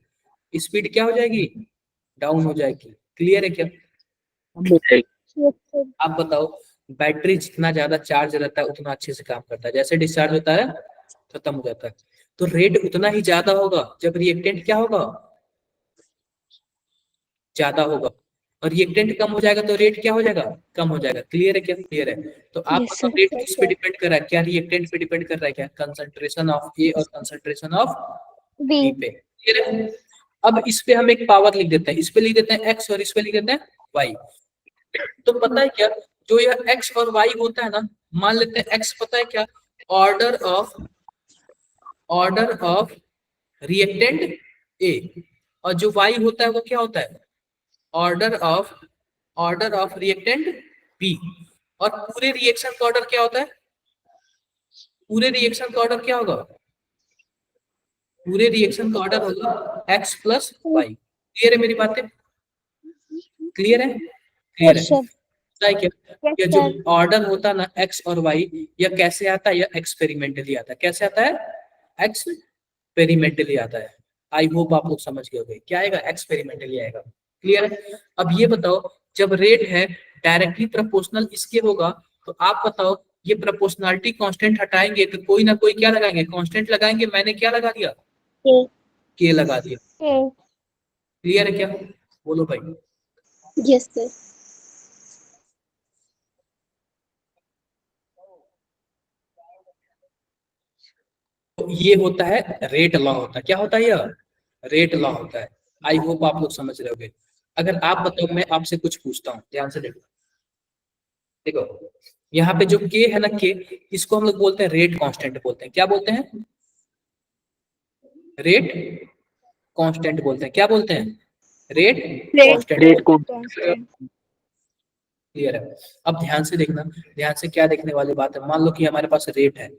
स्पीड क्या हो जाएगी? डाउन हो जाएगी। क्लियर है क्या? आप बताओ, बैटरी जितना ज्यादा चार्ज रहता है उतना अच्छे से काम करता है। जैसे डिस्चार्ज होता है खत्म हो जाता है। तो रेट उतना ही ज्यादा होगा जब रिएक्टेंट क्या होगा? ज्यादा होगा। और रिएक्टेंट कम हो जाएगा तो रेट क्या हो जाएगा? कम हो जाएगा। क्लियर है क्या? क्लियर है। तो आप Yes, बताओ sir. रेट किस पे डिपेंड कर रहा है? क्या रिएक्टेंट पे डिपेंड कर रहा है? क्या कंसंट्रेशन ऑफ ए और कंसंट्रेशन ऑफ बी B. पे? क्लियर है। अब इस पे हम एक पावर लिख देते हैं, इस पे लिख देते हैं एक्स और इस पे लिख देते हैं वाई। तो पता है क्या, जो यह एक्स और वाई होता है ना, मान लेते हैं एक्स पता है क्या? ऑर्डर ऑफ रिएक्टेंट ए, और जो वाई होता है वो क्या होता है? Order of reactant B. और पूरे रिएक्शन का ऑर्डर क्या होता है? पूरे रिएक्शन का ऑर्डर क्या होगा? पूरे रिएक्शन का ऑर्डर होगा एक्स प्लस वाई। क्लियर है मेरी बातें? क्लियर है? क्लियर है। पता है क्या, ये जो ऑर्डर होता है ना एक्स और वाई, यह कैसे आता है? यह एक्सपेरिमेंटली आता है। कैसे आता है? एक्सपेरिमेंटली आता है। आई होप आप लोग समझ गए होंगे क्या आएगा, एक्सपेरिमेंटली आएगा। क्लियर है? अब ये बताओ, जब रेट है डायरेक्टली प्रोपोर्शनल इसके होगा, तो आप बताओ ये प्रोपोर्शनलिटी कांस्टेंट हटाएंगे तो कोई ना कोई क्या लगाएंगे, कांस्टेंट लगाएंगे। मैंने क्या लगा दिया, K. के लगा दिया। K. क्लियर है क्या, बोलो भाई। Yes, sir. तो ये होता है रेट लॉ, होता है क्या होता है, यह रेट लॉ होता है। आई होप आप लोग समझ रहे होगे। अगर आप बताओ, मैं आपसे कुछ पूछता हूँ, ध्यान से देखो। देखो यहाँ पे जो के है ना, के, इसको हम लोग बोलते हैं रेट कांस्टेंट बोलते हैं। क्या बोलते हैं, रेट कांस्टेंट बोलते हैं। क्या बोलते हैं, रेट कांस्टेंट। रेट को क्लियर है? अब ध्यान से देखना, ध्यान से क्या देखने वाली बात है। मान लो कि हमारे पास रेट है,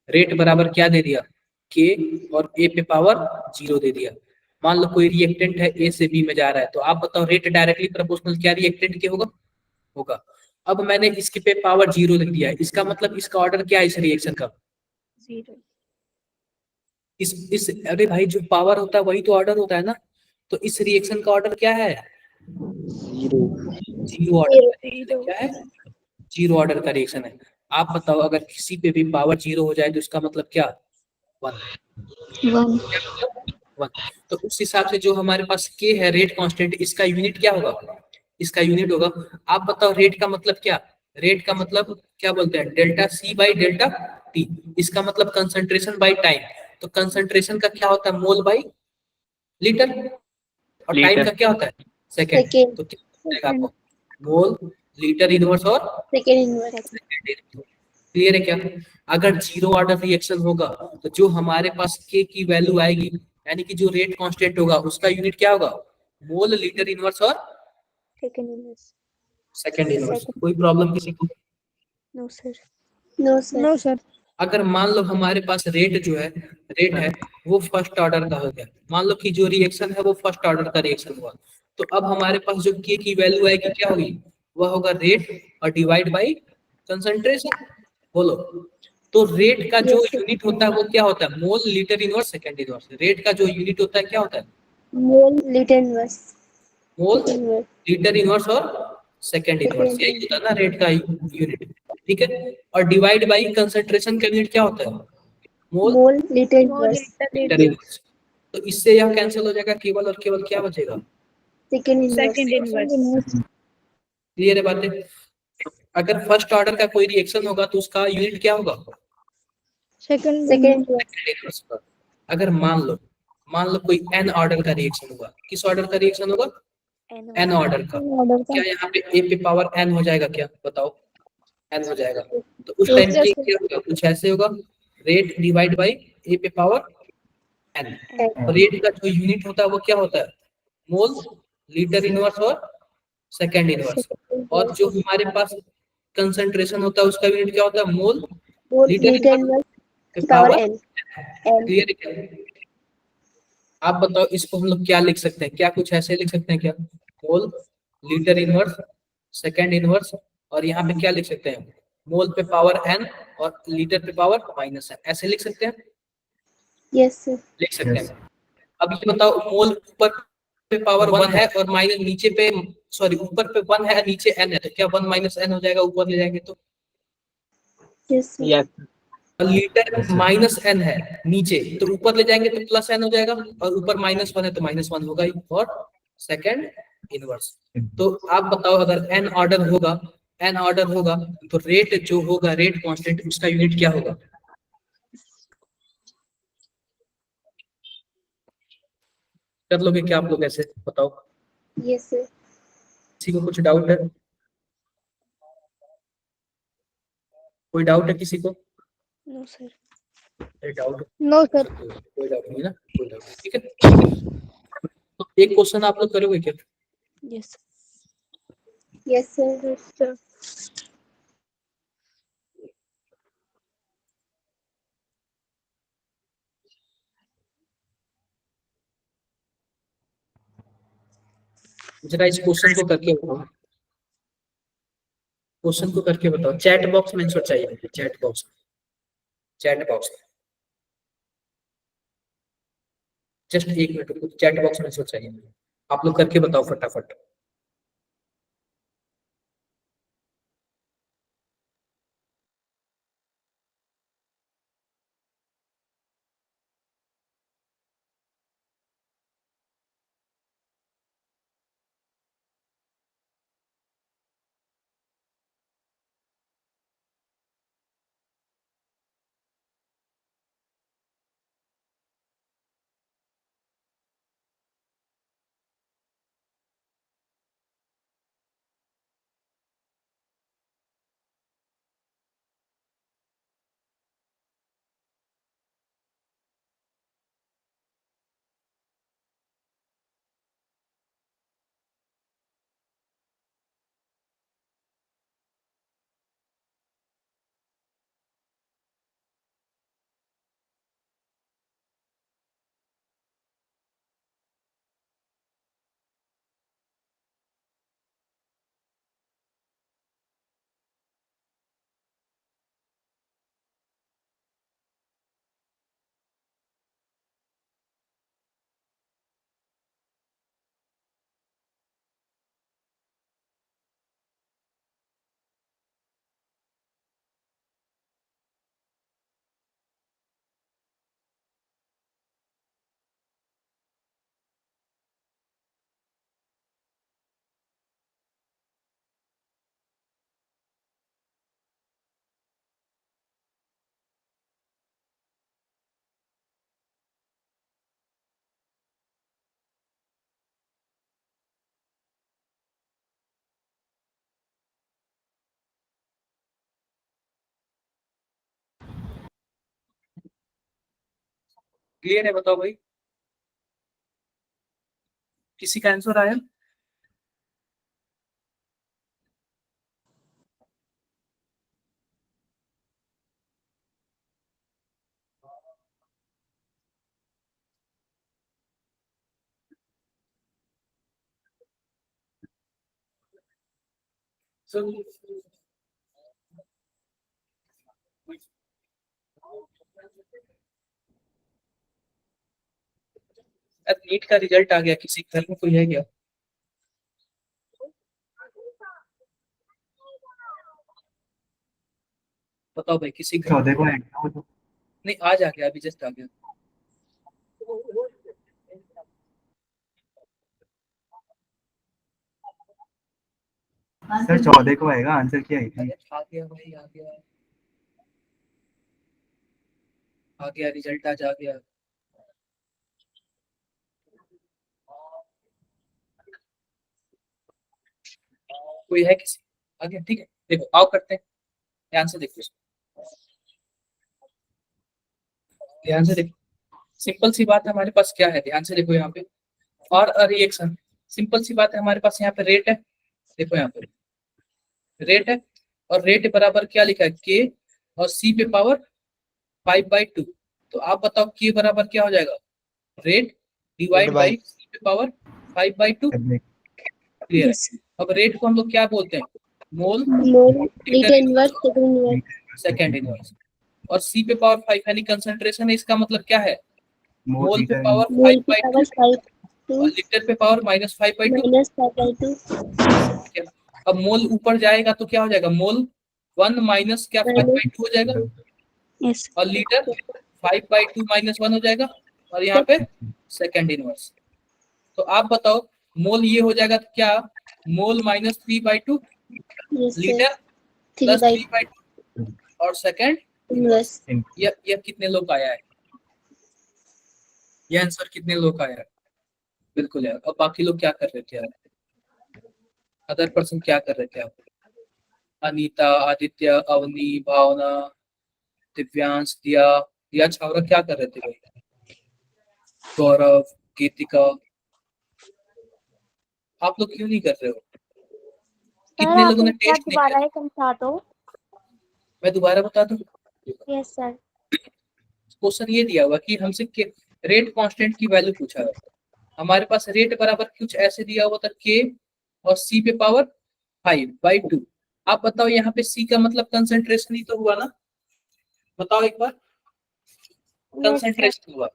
रेट बराबर क्या दे दिया, के, और ए पे पावर 0 दे दिया। मान लो कोई रिएक्टेंट है ए से बी में जा रहा है, तो आप बताओ रेट डायरेक्टली प्रोपोर्शनल क्या रिएक्टेंट के होगा, होगा। अब मैंने इसके पे पावर 0 लिख दिया है, इसका मतलब इसका ऑर्डर क्या है इस रिएक्शन का, 0. इस अरे भाई जो पावर होता है वही तो ऑर्डर होता है ना। तो इस रिएक्शन का ऑर्डर क्या है, 0 जीरो ऑर्डर का रिएक्शन क्या है, जीरो ऑर्डर का रिएक्शन है। आप बताओ अगर किसी पे भी पावर 0 हो जाए तो इसका मतलब क्या, 1। 1. वन। तो उस हिसाब से जो हमारे पास के है रेट कांस्टेंट, इसका यूनिट क्या होगा, इसका यूनिट होगा। आप बताओ रेट का मतलब क्या, रेट का मतलब क्या बोलते हैं, delta C by delta T. इसका मतलब कंसंट्रेशन बाई टाइम। तो कंसंट्रेशन का क्या होता है, मोल बाई लीटर, और टाइम लीटर का क्या होता है, सेकेंड। Second. तो क्या मिलेगा आपको, मोल लीटर इनवर्स और Second inverse. Second inverse. Clear है क्या? अगर जीरो ऑर्डर रिएक्शन होगा तो जो हमारे पास के की वैल्यू आएगी, यानी कि जो रेट कांस्टेंट होगा उसका यूनिट क्या होगा, मोल लीटर इनवर्स और Second inverse. Second inverse. Second. कोई प्रॉब्लम किसी को? No, sir. No, sir. No, sir. अगर मान लो हमारे पास रेट जो है, रेट है वो फर्स्ट ऑर्डर का हो गया, मान लो कि जो रिएक्शन है वो फर्स्ट ऑर्डर का रिएक्शन हुआ, तो अब हमारे पास जो के की वैल्यू आएगी क्या होगी, वह होगा रेट और डिवाइड बाई कंसंट्रेशन। बोलो, तो रेट का जो Yes, sir. यूनिट होता है वो क्या होता है, मोल litre inverse second inverse. Rate का जो यूनिट होता है क्या होता है, Mole liter inverse. मोल Second inverse. लीटर इनवर्स और सेकेंड इनवर्स, Second यही होता है ना रेट का यूनिट। ठीक है, और डिवाइड बाई कंसंट्रेशन का यूनिट क्या होता है, मोल Mole liter More inverse. Litre inverse. तो इससे यह कैंसिल हो जाएगा, केवल और केवल क्या बचेगा, Second inverse. Second inverse. Clear है बातें? अगर फर्स्ट ऑर्डर का कोई रिएक्शन होगा तो उसका यूनिट क्या होगा, Second. Second inverse. Second inverse होगा। अगर मान लो कोई एन ऑर्डर का रिएक्शन होगा, किस ऑर्डर का रिएक्शन होगा, N एन ऑर्डर का। Order क्या का. यहाँ पे ए पे पावर एन हो जाएगा क्या, बताओ, एन हो जाएगा। तो उस Yes, टाइम yes, पे sir. क्या होगा, कुछ ऐसे होगा, रेट डिवाइड बाई ए पे पावर एन। N. रेट का जो यूनिट होता है वो क्या होता है, मोल लीटर इनवर्स और सेकेंड इनवर्स। Second और inverse. जो हमारे पास कंसंट्रेशन होता है उसका यूनिट क्या होता है, मोल Mole litre liter inverse inverse. पे Power power. N. N. Clear है क्या? आप बताओ इसको हम लोग क्या लिख सकते हैं, क्या कुछ ऐसे लिख सकते हैं क्या, मोल लीटर इनवर्स सेकेंड इनवर्स, और यहाँ पे क्या लिख सकते हैं, मोल पे पावर एन और लीटर पे पावर माइनस एन, ऐसे लिख सकते हैं, Yes, sir. लिख सकते हैं। अब ये बताओ, मोल ऊपर पे पावर 1 है और माइनस नीचे पे, सॉरी ऊपर पे 1 है नीचे n है, तो क्या 1 माइनस n हो जाएगा, ऊपर ले जाएंगे तो। Yes, sir. Yes litre minus n है नीचे, तो ऊपर ले जाएंगे तो प्लस n हो जाएगा, और ऊपर -1 है तो -1 होगा ही, और सेकंड इनवर्स। तो आप बताओ अगर n ऑर्डर होगा, n ऑर्डर होगा तो रेट जो होगा, रेट कांस्टेंट, उसका यूनिट क्या होगा, कर लोगे क्या आप लोग ऐसे, बताओ। Yes, sir. किसी को कुछ डाउट है, कोई डाउट है किसी को, No, sir. Doubt, No, sir. कोई डाउट नहीं ना, कोई डाउट नहीं, ठीक है। तो एक क्वेश्चन आप लोग करोगे क्या, Yes. Yes, sir. Yes, sir. जरा इस क्वेश्चन को करके बताओ, क्वेश्चन को करके बताओ। चैट बॉक्स में आंसर चाहिए, chat box, chat box, just 1 minute chat box में सोच चाहिए, आप लोग करके बताओ फटाफट। क्लियर है, बताओ भाई, किसी का आंसर आया? नीट का रिजल्ट आ गया, किसी घर में कोई है क्या? बताओ भाई, किसी घर 14 को है। नहीं, आज आ गया, अभी जस्ट आ गया। सर 14 को आएगा, आंसर क्या है? अरे आ गया भाई, आ गया रिजल्ट, आज आ गया। कोई है किसी आ गया? ठीक है, देखो आओ करते हैं, ध्यान से देखो इसको, ध्यान से देखो। सिंपल सी बात है, हमारे पास क्या है, ध्यान से देखो यहाँ पे, और रिएक्शन। सिंपल सी बात है, हमारे पास यहाँ पे रेट है, देखो यहाँ पे रेट है, और रेट बराबर क्या लिखा है, के और सी पे पावर 5/2। तो आप बताओ के बराबर क्या हो जाएगा, rate divide by by C पे पावर 5/2। क्लियर है? Yes, sir. अब रेट को हम लोग क्या बोलते हैं, mole mole litre inverse second inverse second inverse, और सी पे पावर 5 यानी कंसंट्रेशन है, इसका मतलब क्या है, मोल पे पावर मोल की 5/2 पावर 5 और लीटर पे पावर -5/2। -5/2 अब मोल ऊपर जाएगा तो क्या हो जाएगा, मोल 1 माइनस क्या 5/2 हो जाएगा, Yes, और लीटर 5/2 -1 हो जाएगा, और यहाँ पे सेकेंड इनवर्स। तो आप बताओ, मोल ये हो जाएगा तो क्या, मोल -3/2 यस सर लीटर 3 बाई 3/2 और सेकेंड इनवर्स यह कितने लोग आया है, ये आंसर कितने लोग आया है? बिल्कुल यार। अब बाकी लोग क्या कर रहे थे यार, अदर पर्सन क्या कर रहे थे आप? अनीता, आदित्य, अवनी, भावना, दिव्यांश, दिया छावरा क्या कर रहे थे भाई? गौरव, गीतिका, आप लोग क्यों नहीं कर रहे हो? कितने लोगों ने टेस्ट नहीं किया? समझा दो। मैं दोबारा बता दूं, यस सर। क्वेश्चन ये दिया हुआ कि हमसे रेट कांस्टेंट की वैल्यू पूछा है, हमारे पास रेट बराबर कुछ ऐसे दिया हुआ था, के और सी पे पावर 5/2। आप बताओ यहाँ पे सी का मतलब कंसंट्रेशन ही तो हुआ ना, बताओ एक बार, कंसंट्रेशन हुआ।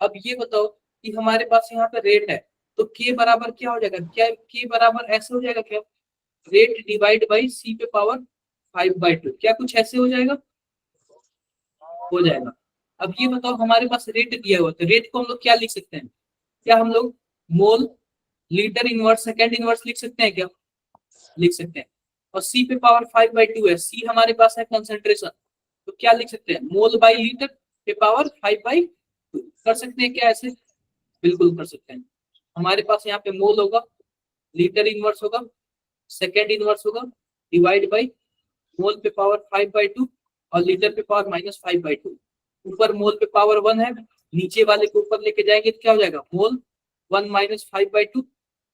अब ये बताओ, कि हमारे पास यहाँ पे रेट है, तो के बराबर क्या हो जाएगा, क्या के बराबर ऐसे हो जाएगा क्या, रेट डिवाइड बाई सी पे पावर 5/2, क्या कुछ ऐसे हो जाएगा, हो जाएगा। अब ये बताओ हमारे पास रेट दिया हुआ, तो रेट को हम लोग क्या लिख सकते हैं, क्या हम लोग मोल लीटर इनवर्स सेकेंड इनवर्स लिख सकते हैं क्या, लिख सकते हैं। और सी पे पावर 5/2 है, सी हमारे पास है कंसंट्रेशन, तो क्या लिख सकते हैं, मोल बाई लीटर पे पावर 5/2, कर सकते हैं क्या ऐसे, बिल्कुल कर सकते हैं। हमारे पास यहाँ पे मोल होगा, लीटर इनवर्स होगा, सेकेंड इनवर्स होगा, डिवाइड बाई मोल पे पावर 5/2 और लीटर पे पावर -5/2। ऊपर मोल पे पावर 1 है, नीचे वाले को ऊपर लेके जाएंगे तो क्या हो जाएगा, मोल 1 - 5/2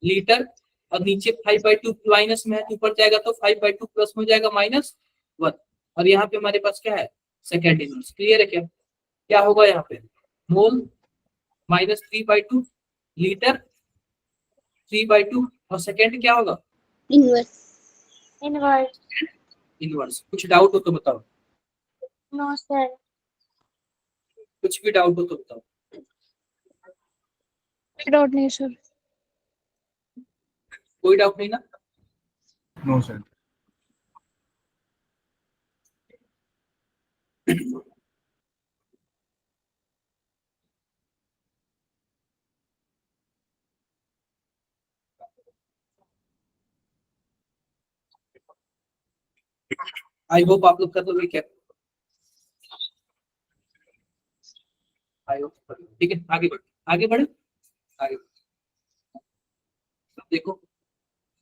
लीटर, और नीचे 5/2 माइनस में है तो ऊपर जाएगा तो 5/2 प्लस हो जाएगा -1, और यहाँ पे हमारे पास क्या है, सेकेंड इनवर्स। क्लियर है क्या, क्या होगा यहाँ पे, मोल -3/2 लीटर 3/2 और सेकेंड क्या होगा, इनवर्स। इनवर्स। इनवर्स। कुछ डाउट हो तो बताओ, नो सर। कुछ भी डाउट हो तो बताओ। डाउट नहीं सर। कोई डाउट नहीं ना, नो सर। आई होप आप लोग कर लोगे क्या, आई होप। ठीक है, आगे बढ़े, आगे बढ़े, आगे बढ़े। देखो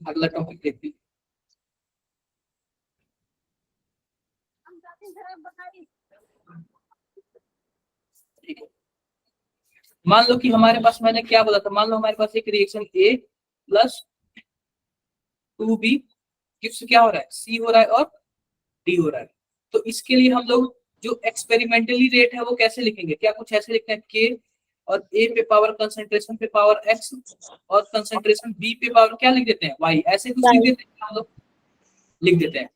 अगला टॉपिक देखते हैं। ठीक है, मान लो कि हमारे पास, मैंने क्या बोला था, मान लो हमारे पास एक रिएक्शन A + 2B किससे क्या हो रहा है, C हो रहा है और D हो रहा है। तो इसके लिए हम लोग जो एक्सपेरिमेंटली रेट है वो कैसे लिखेंगे, क्या कुछ ऐसे लिखते हैं, K और A पे पावर कंसंट्रेशन पे पावर X और कंसंट्रेशन B पे पावर क्या लिख देते हैं, Y, ऐसे कुछ लिख देते हैं हम लोग, लिख देते हैं,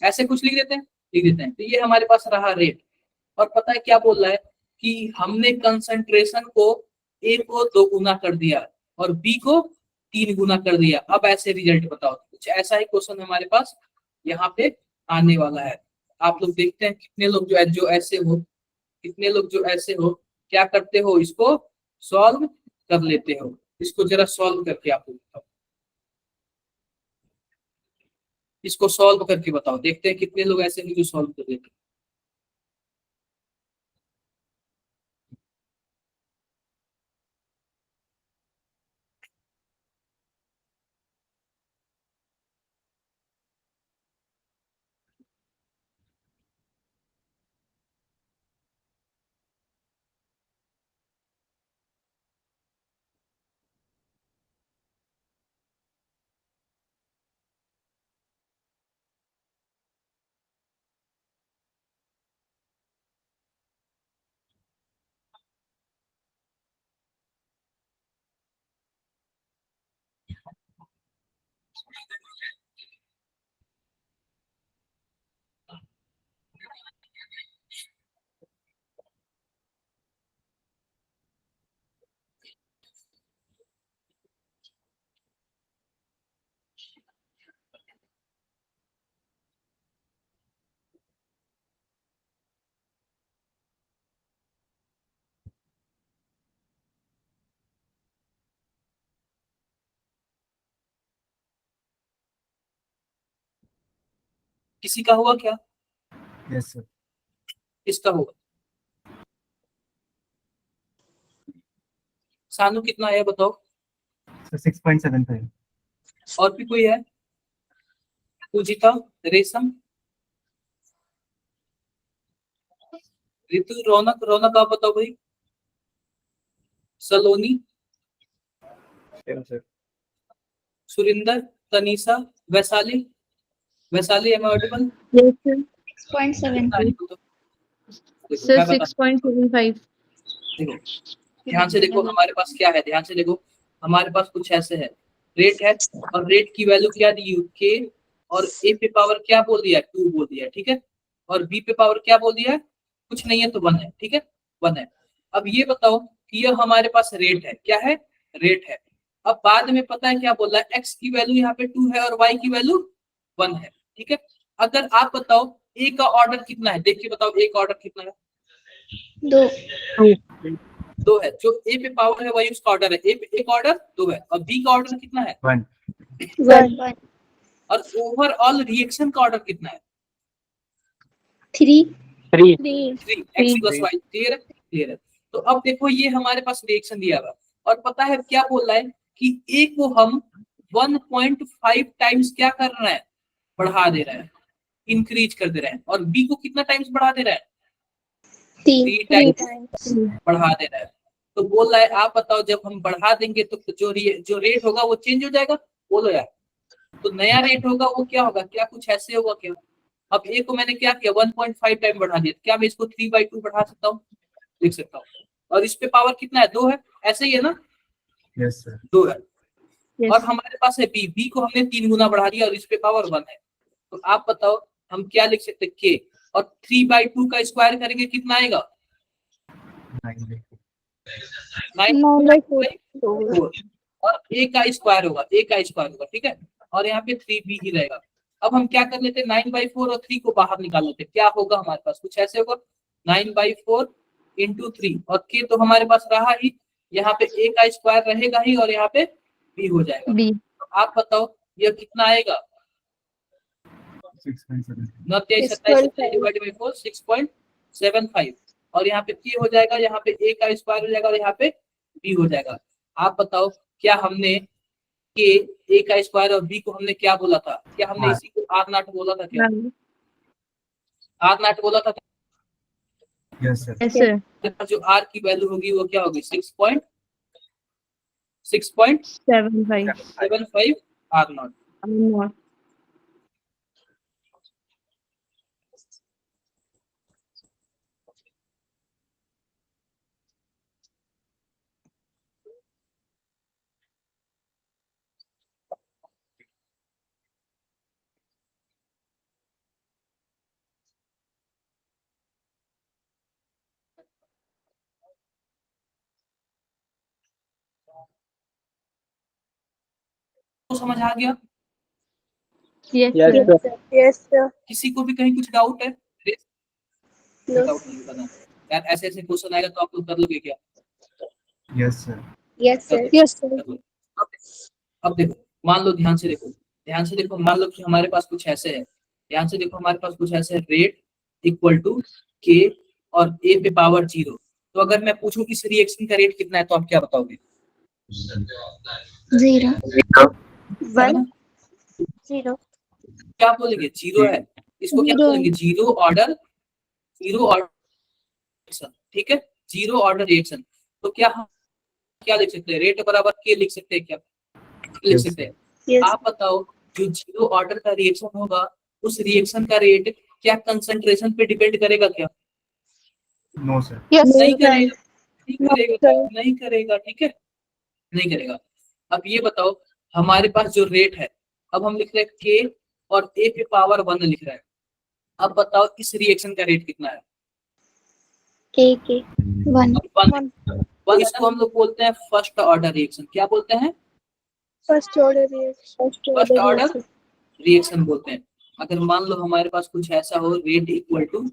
ऐसे कुछ लिख देते हैं, लिख देते हैं। तो ये हमारे पास रहा रेट, और पता है क्या बोल रहा है कि हमने कंसंट्रेशन को A को 2 गुना कर दिया और B को 3 गुना कर दिया। अब ऐसे रिजल्ट बताओ, कुछ ऐसा ही क्वेश्चन हमारे पास यहाँ पे आने वाला है। आप लोग देखते हैं कितने लोग जो ऐसे हो, कितने लोग जो ऐसे हो क्या करते हो, इसको सॉल्व कर लेते हो। इसको जरा सॉल्व करके आप लोग बताओ, इसको सॉल्व करके बताओ, देखते हैं कितने लोग ऐसे हैं जो सॉल्व कर लेते हैं। किसी का हुआ क्या, यस सर। किसका हुआ, सानू कितना है बताओ, सर 6.75। और भी कोई है, पूजिता, रेशम, ऋतु, रौनक, रौनक आप बताओ भाई, Saloni, sir Surinder, Tanisha, Vaishali, Vaishali am audible, 6.7 sir 6.75। देखो ध्यान से देखो हमारे पास क्या है, ध्यान से देखो हमारे पास कुछ ऐसे है, रेट है और रेट की वैल्यू क्या दी, के, और ए पे पावर क्या बोल दिया, 2 बोल दिया, ठीक है, और बी पे पावर क्या बोल दिया, कुछ नहीं है तो 1 है, ठीक है, 1 है। अब ये बताओ कि यह हमारे पास रेट है, क्या है, रेट है। अब बाद में पता है क्या बोल रहा है, एक्स की वैल्यू यहाँ पे 2 है और वाई की वैल्यू 1 है, ठीक है। अगर आप बताओ ए का ऑर्डर कितना है, देख के बताओ ए का ऑर्डर कितना है, 2 2 है। जो ए पे पावर है वही उसका ऑर्डर है, ए पे एक ऑर्डर 2 है, और बी का ऑर्डर कितना है 1. 1 और ओवरऑल रिएक्शन का ऑर्डर कितना है 3 3. 3. 3, एक्स प्लस वाई। क्लियर है, क्लियर है। तो अब देखो ये हमारे पास रिएक्शन दिया हुआ और पता है क्या बोल रहा है कि ए को हम 1.5 टाइम्स क्या कर रहे हैं, बढ़ा दे रहे हैं, इंक्रीज कर दे रहे हैं, और बी को कितना टाइम्स बढ़ा दे रहे हैं 3 3 टाइम्स बढ़ा दे रहा है। तो बोल रहा है आप बताओ जब हम बढ़ा देंगे तो जो रेट होगा वो चेंज हो जाएगा, बोलो यार। तो नया रेट होगा वो क्या होगा, क्या कुछ ऐसे होगा क्या। अब ए को मैंने क्या किया 1.5 टाइम बढ़ा दिया, क्या मैं इसको 3/2 बढ़ा सकता हूँ, लिख सकता हूँ। और इस पे पावर कितना है 2 है, ऐसे ही है ना, Yes, sir. 2 है। Yes. और हमारे पास है बी, बी को हमने 3 गुना बढ़ा दिया और इस पे पावर 1 है। तो आप बताओ हम क्या लिख सकते हैं के, और 3/2 का स्क्वायर करेंगे कितना आएगा 9. 9/4 और ए का स्क्वायर होगा, ए का स्क्वायर होगा, ठीक है। और यहाँ पे 3b ही रहेगा। अब हम क्या कर लेते हैं 9/4 और 3 को बाहर निकाल लेते हैं, क्या होगा हमारे पास, कुछ ऐसे होगा 9/4 × 3 और के तो हमारे पास रहा ही, यहाँ पे ए का स्क्वायर रहेगा ही और यहाँ पे बी हो जाएगा। B. तो आप बताओ यह कितना आएगा 6.7. 9×27 / 4 6.75 और यहाँ पे के हो जाएगा, यहाँ पे ए का स्क्वायर हो जाएगा और यहाँ पे बी हो जाएगा। आप बताओ क्या हमने के ए का स्क्वायर और बी को हमने क्या बोला था, क्या हमने हाँ। इसी को R0 बोला था, क्या None. R0 बोला था। Yes, sir. Yes, sir. जो R की वैल्यू होगी वो क्या होगी 6.75 7.5. R0। Not. तो समझ आ गया, Yes, Yes, sir. sir. Yes, sir. किसी को भी कहीं कुछ डाउट है, No. डाउट नहीं करना यार, ऐसे ऐसे क्वेश्चन आएगा तो आप लोग कर लोगे क्या, Yes, sir. Yes, sir. Yes, sir. कर लो। अब देखो मान लो, ध्यान से देखो, ध्यान से देखो, मान लो कि हमारे पास कुछ ऐसे है, ध्यान से देखो हमारे पास कुछ ऐसे है, रेट इक्वल टू के और ए पे पावर 0। तो अगर मैं पूछूं इस रिएक्शन का रेट कितना है तो आप क्या बताओगे 0 है 1 ना? 0. क्या बोलेंगे 0 है, इसको क्या Zero. बोलेंगे जीरो ऑर्डर रिएक्शन, ठीक है, 0 ऑर्डर रिएक्शन। तो क्या हम क्या लिख सकते हैं, रेट बराबर के लिख सकते हैं, क्या लिख Yes, सकते हैं। Yes. आप बताओ जो 0 ऑर्डर का रिएक्शन होगा उस रिएक्शन का रेट क्या कंसंट्रेशन पे डिपेंड करेगा क्या, No, sir. Yes, नहीं sir. करेगा, नहीं No, करेगा, sir. नहीं करेगा, ठीक है, नहीं करेगा। अब ये बताओ हमारे पास जो रेट है, अब हम लिख रहे हैं के और ए पे पावर 1 लिख रहे हैं। अब बताओ इस रिएक्शन का रेट कितना है, K 1 अब 1 इसको हम लोग बोलते हैं फर्स्ट ऑर्डर रिएक्शन, क्या बोलते हैं First order reaction. First order reaction बोलते हैं। अगर मान लो हमारे पास कुछ ऐसा हो रेट इक्वल टू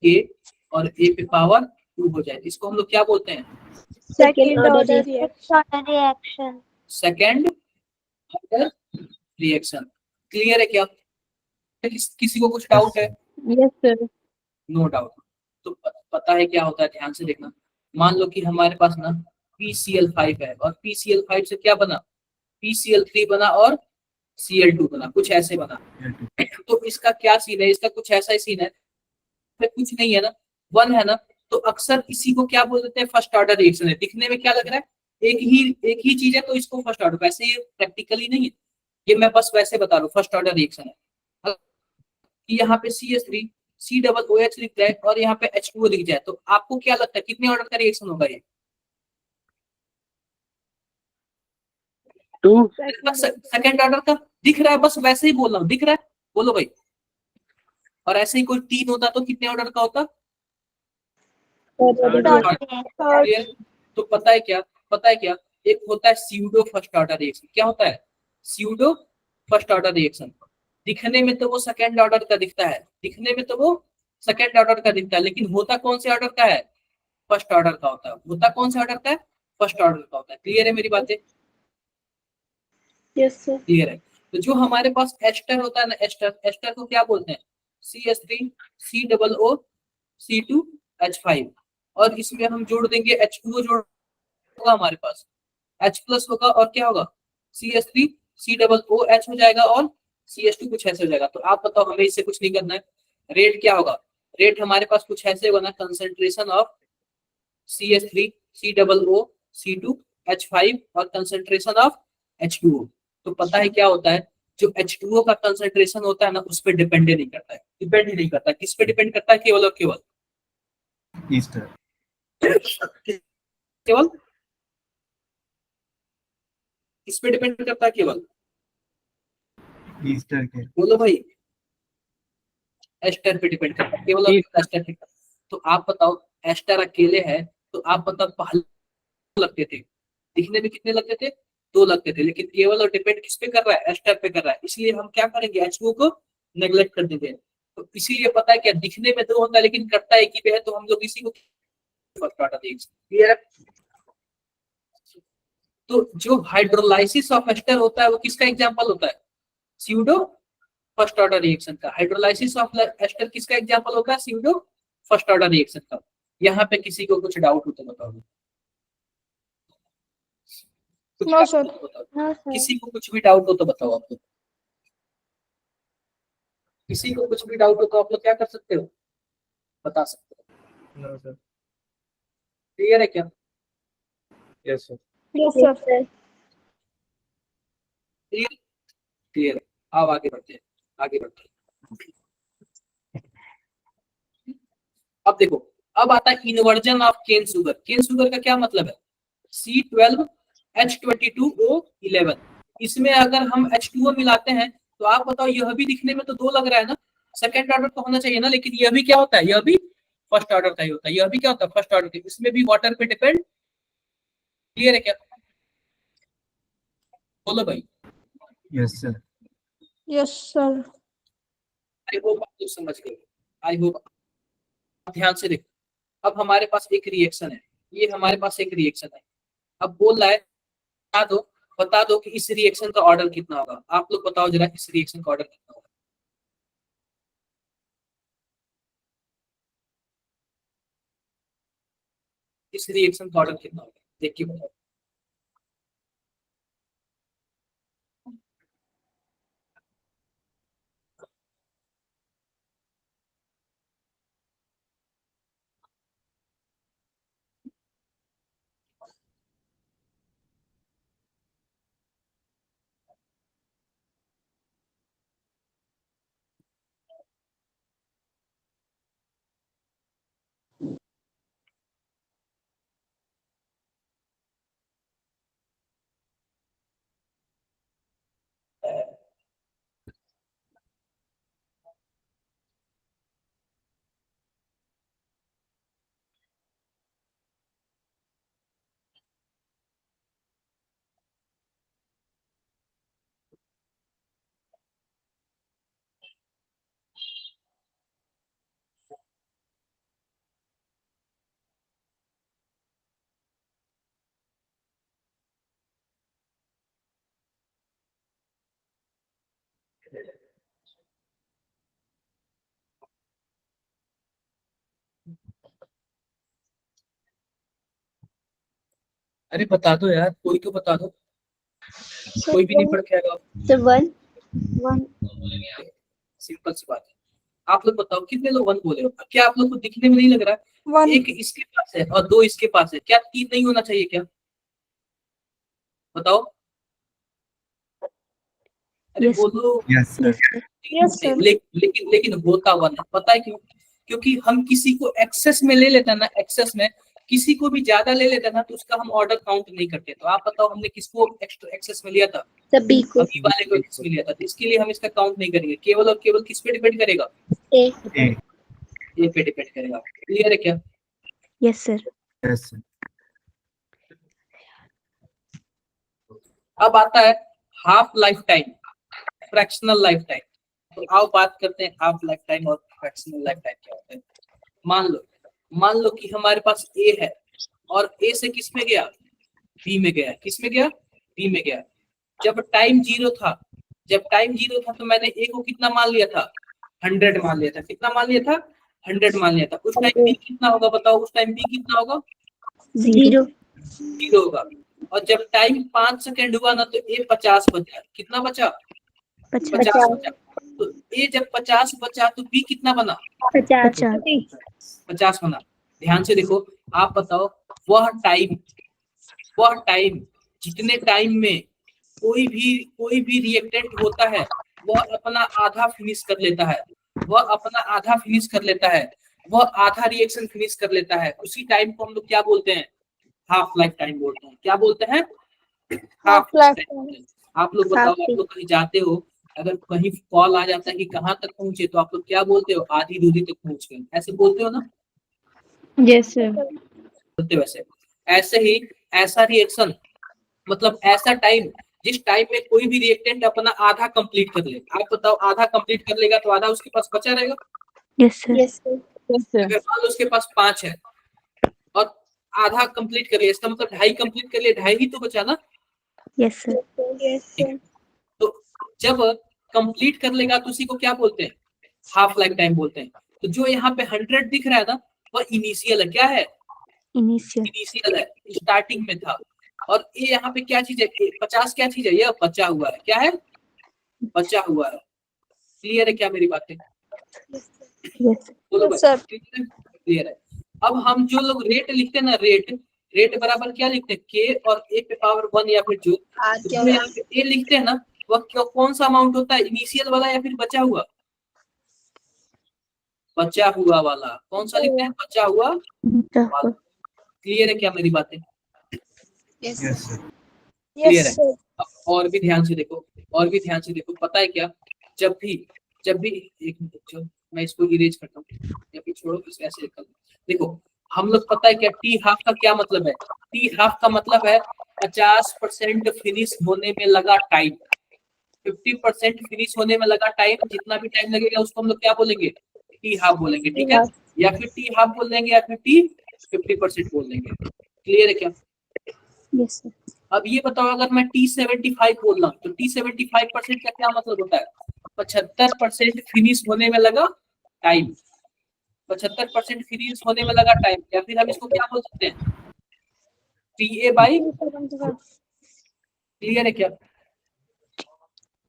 के और ए पे पावर 2 हो जाए, इसको हम लोग क्या बोलते हैं Second order order reaction. reaction. First order reaction. Second order reaction. Clear है क्या, किसी को कुछ डाउट है, Yes, sir. No doubt. तो पता है क्या होता है, ध्यान से देखना। मान लो कि हमारे पास ना PCl5 है और PCl5 से क्या बना PCl3 बना और Cl2 बना, कुछ ऐसे बना। तो इसका क्या सीन है, इसका कुछ ऐसा ही सीन है, कुछ नहीं है ना, 1 है ना। तो अक्सर इसी को क्या बोल देते हैं फर्स्ट ऑर्डर रिएक्शन है। दिखने में क्या लग रहा है एक ही चीज है तो इसको फर्स्ट ऑर्डर, वैसे ये प्रैक्टिकली नहीं है, ये मैं बस वैसे बता रहा हूँ फर्स्ट ऑर्डर रिएक्शन है। कि यहाँ पे CH3 COOH लिख जाए और यहाँ पे H2O लिख जाए तो आपको क्या लगता है कितने ऑर्डर का रिएक्शन होगा ये 2. सेकंड ऑर्डर का दिख रहा है, बस वैसे ही बोल रहा हूँ, दिख रहा है, बोलो भाई। और ऐसे ही कोई 3 होता तो कितने ऑर्डर का होता Third order. Clear? तो पता है क्या, एक होता है स्यूडो फर्स्ट ऑर्डर रिएक्शन। क्या होता है? Pseudo first order reaction. दिखने में तो वो सेकेंड ऑर्डर का दिखता है, लेकिन होता कौन से ऑर्डर का है? फर्स्ट ऑर्डर का होता है। होता कौन से ऑर्डर का है? फर्स्ट ऑर्डर का होता है। क्लियर है मेरी बातें? Yes, sir. क्लियर है। तो जो हमारे पास एस्टर होता है ना, एस्टर को क्या बोलते हैं? CH3 COO C2H5, और इसमें हम जोड़ देंगे H2O, जोड़ होगा हमारे पास H+ होगा, और क्या होगा? CH3 COOH हो जाएगा, और CH2 कुछ ऐसे हो जाएगा। तो आप बताओ, हमें इससे कुछ नहीं करना है। रेट क्या होगा? रेट हमारे पास कुछ ऐसे होगा ना, concentration of CH3 COO C2H5 और कंसंट्रेशन ऑफ H2O। तो पता है क्या होता है? जो H2O का कंसंट्रेशन होता है ना, उस पर डिपेंड नहीं करता है। डिपेंड ही नहीं करता। किस पे डिपेंड करता है? केवल और केवल ईस्टर केवल किस पे डिपेंड करता है? केवल ईस्टर के बोलो भाई। एस्टर पे डिपेंड करता है, केवल और केवल एस्टर पे। तो आप बताओ, एस्टर अकेले है तो आप बताओ, पहले लगते थे, दिखने में कितने लगते थे? 2 लगते थे, लेकिन केवल और डिपेंड किस पे कर रहा है? एस्टर पे कर रहा है। इसलिए हम क्या करेंगे? H2O को नेग्लेक्ट कर देंगे। तो इसीलिए पता है क्या, दिखने में 2 होता है लेकिन करता है एक ही पे है, तो हम लोग इसी को फर्स्ट ऑर्डर देंगे। क्लियर है? तो जो हाइड्रोलाइसिस ऑफ एस्टर होता है वो किसका एग्जांपल होता है? स्यूडो फर्स्ट ऑर्डर रिएक्शन का। हाइड्रोलाइसिस ऑफ एस्टर किसका एग्जांपल होगा? स्यूडो फर्स्ट ऑर्डर रिएक्शन का। यहाँ पे किसी को कुछ डाउट हो तो बताओ। No, sir. No, sir. किसी को कुछ भी डाउट हो तो बताओ। आप लोग किसी को कुछ भी डाउट हो तो आप लोग क्या कर सकते हो? बता सकते हो। No sir. क्लियर है क्या? Yes sir. Yes, Yes, sir. sir. Clear है। अब आगे बढ़ते हैं। अब देखो, अब आता है inversion of cane sugar. Cane sugar का क्या मतलब है? C12H22O11। इसमें अगर हम H2O मिलाते हैं तो आप बताओ, यह भी दिखने में तो 2 लग रहा है ना, सेकेंड ऑर्डर तो होना चाहिए ना, लेकिन यह भी क्या होता है? यह भी फर्स्ट ऑर्डर का ही होता है। यह भी क्या होता है? फर्स्ट ऑर्डर का। इसमें भी वाटर पे डिपेंड। क्लियर है क्या? बोलो भाई। Yes sir Yes, sir. I hope आप लोग समझ गए। I hope. ध्यान से देखो, अब हमारे पास एक रिएक्शन है, ये हमारे पास एक रिएक्शन है। अब बोल रहा है बता दो कि इस रिएक्शन का ऑर्डर कितना होगा। आप लोग बताओ जरा, इस रिएक्शन का ऑर्डर कितना होगा? इस रिएक्शन का ऑर्डर कितना होगा? देखिए बताओ। अरे बता दो यार, कोई तो बता दो। So, कोई भी नहीं पढ़ के आएगा। so 1. सिंपल सी बात है। आप लोग बताओ, कितने लोग 1 बोले? क्या आप लोग को दिखने में नहीं लग रहा है? 1. एक इसके पास है और 2 इसके पास है, क्या 3 नहीं होना चाहिए क्या? बताओ। अरे Yes. बोलो। Yes sir Yes, sir. लेकिन होता 1 है। पता है क्यों? क्योंकि हम किसी को एक्सेस में ले लेते हैं ना, एक्सेस में किसी को भी ज्यादा ले लेते हैं ना, तो उसका हम ऑर्डर काउंट नहीं करते। तो आप बताओ, हमने किसको एक्स्ट्रा एक्सेस में लिया था? सभी को. अभी वाले को एक्सेस में लिया था, तो इसके लिए हम इसका काउंट नहीं करेंगे। केवल और केवल किस पे डिपेंड करेगा? A. ए ये पे डिपेंड करेगा। क्लियर है क्या? Yes, sir. यस सर अब आता है half life time, fractional life time. तो आओ बात करते हैं हाफ लाइफ टाइम और फ्रैक्शनल लाइफ टाइम क्या होता है। मान लो कि हमारे पास ए है और ए से किस में गया, बी में गया। किस में गया, बी में गया। जब टाइम जीरो था तो मैंने ए को कितना मान लिया था, 100 मान लिया था। कितना मान लिया था, 100 मान लिया था। उस टाइम बी कितना होगा बताओ, उस टाइम बी कितना होगा, 0 0 होगा। और जब टाइम 5 सेकंड हुआ ना तो ए 50 बचा। कितना बचा, 50 बचा। तो ए जब 50 बचा तो बी कितना बना, 50 बना। ध्यान से देखो, आप बताओ वह टाइम जितने टाइम में कोई भी रिएक्टेंट होता है वह अपना आधा फिनिश कर लेता है, वह आधा रिएक्शन फिनिश कर लेता है, उसी टाइम को हम लोग क्या बोलते हैं, हाफ लाइफ टाइम बोलते हैं। क्या बोलते हैं, हाफ लाइफ टाइम। आप लोग बताओ, आप लोग कहीं जाते हो, अगर कहीं कॉल आ जाता है कि कहाँ तक पहुंचे, तो आप लोग क्या बोलते हो, आधी दूरी तक पहुंच गए, ऐसे बोलते हो ना। Yes sir. बोलते वैसे। ऐसे ही ऐसा रिएक्शन मतलब ऐसा टाइम जिस टाइम में कोई भी रिएक्टेंट अपना आधा कंप्लीट कर ले। आप बताओ, आधा कंप्लीट कर लेगा तो आधा उसके पास बचा रहेगा। Yes sir. अगर मान लो उसके पास 5 है और आधा कंप्लीट कर लिया, इसका मतलब 2.5 कंप्लीट कर लिया, 2.5 ही तो बचा ना। Yes sir. तो जब कंप्लीट कर लेगा तो उसी को क्या बोलते हैं, हाफ लाइफ टाइम बोलते हैं। तो जो यहाँ पे 100 दिख रहा है ना, वह इनिशियल है। क्या है, इनिशियल है, स्टार्टिंग में था। और ये यहाँ पे क्या चीज है, 50 क्या चीज है, यह बचा हुआ है। क्या है, बचा हुआ है। क्लियर है क्या मेरी बातें, बोलो भाई, क्लियर है। अब हम जो लोग रेट लिखते हैं ना, रेट बराबर क्या लिखते हैं, के और ए पे पावर 1 या फिर जो यहाँ पे ए लिखते हैं ना, वह कौन सा अमाउंट होता है, इनिशियल वाला या फिर बचा हुआ, वाला। कौन सा लिखते हैं, बचा हुआ वाला। क्लियर है क्या मेरी बातें, Yes, sir. क्लियर है। अब और भी ध्यान से देखो, पता है क्या, जब भी एक मिनट, जो मैं इसको इरेज करता हूँ या फिर छोड़ो, इसे ऐसे कर देखो। हम लोग पता है क्या, टी हाफ का क्या मतलब है, टी हाफ का मतलब है 50% फिनिश होने में लगा टाइम, 50% फिनिश होने में लगा टाइम। जितना भी टाइम लगेगा उसको हम लोग क्या बोलेंगे, टी हाफ बोलेंगे। ठीक है, या फिर टी हाफ बोल देंगे या फिर टी 50% बोल देंगे। क्लियर है क्या, यस सर। अब ये बताओ, अगर मैं T75 बोल रहा हूँ तो T75% का क्या मतलब होता है, 75% फिनिश होने में लगा टाइम, 75% फिनिश होने में लगा टाइम। या फिर हम इसको क्या बोल सकते हैं, TA बाई, क्लियर है क्या।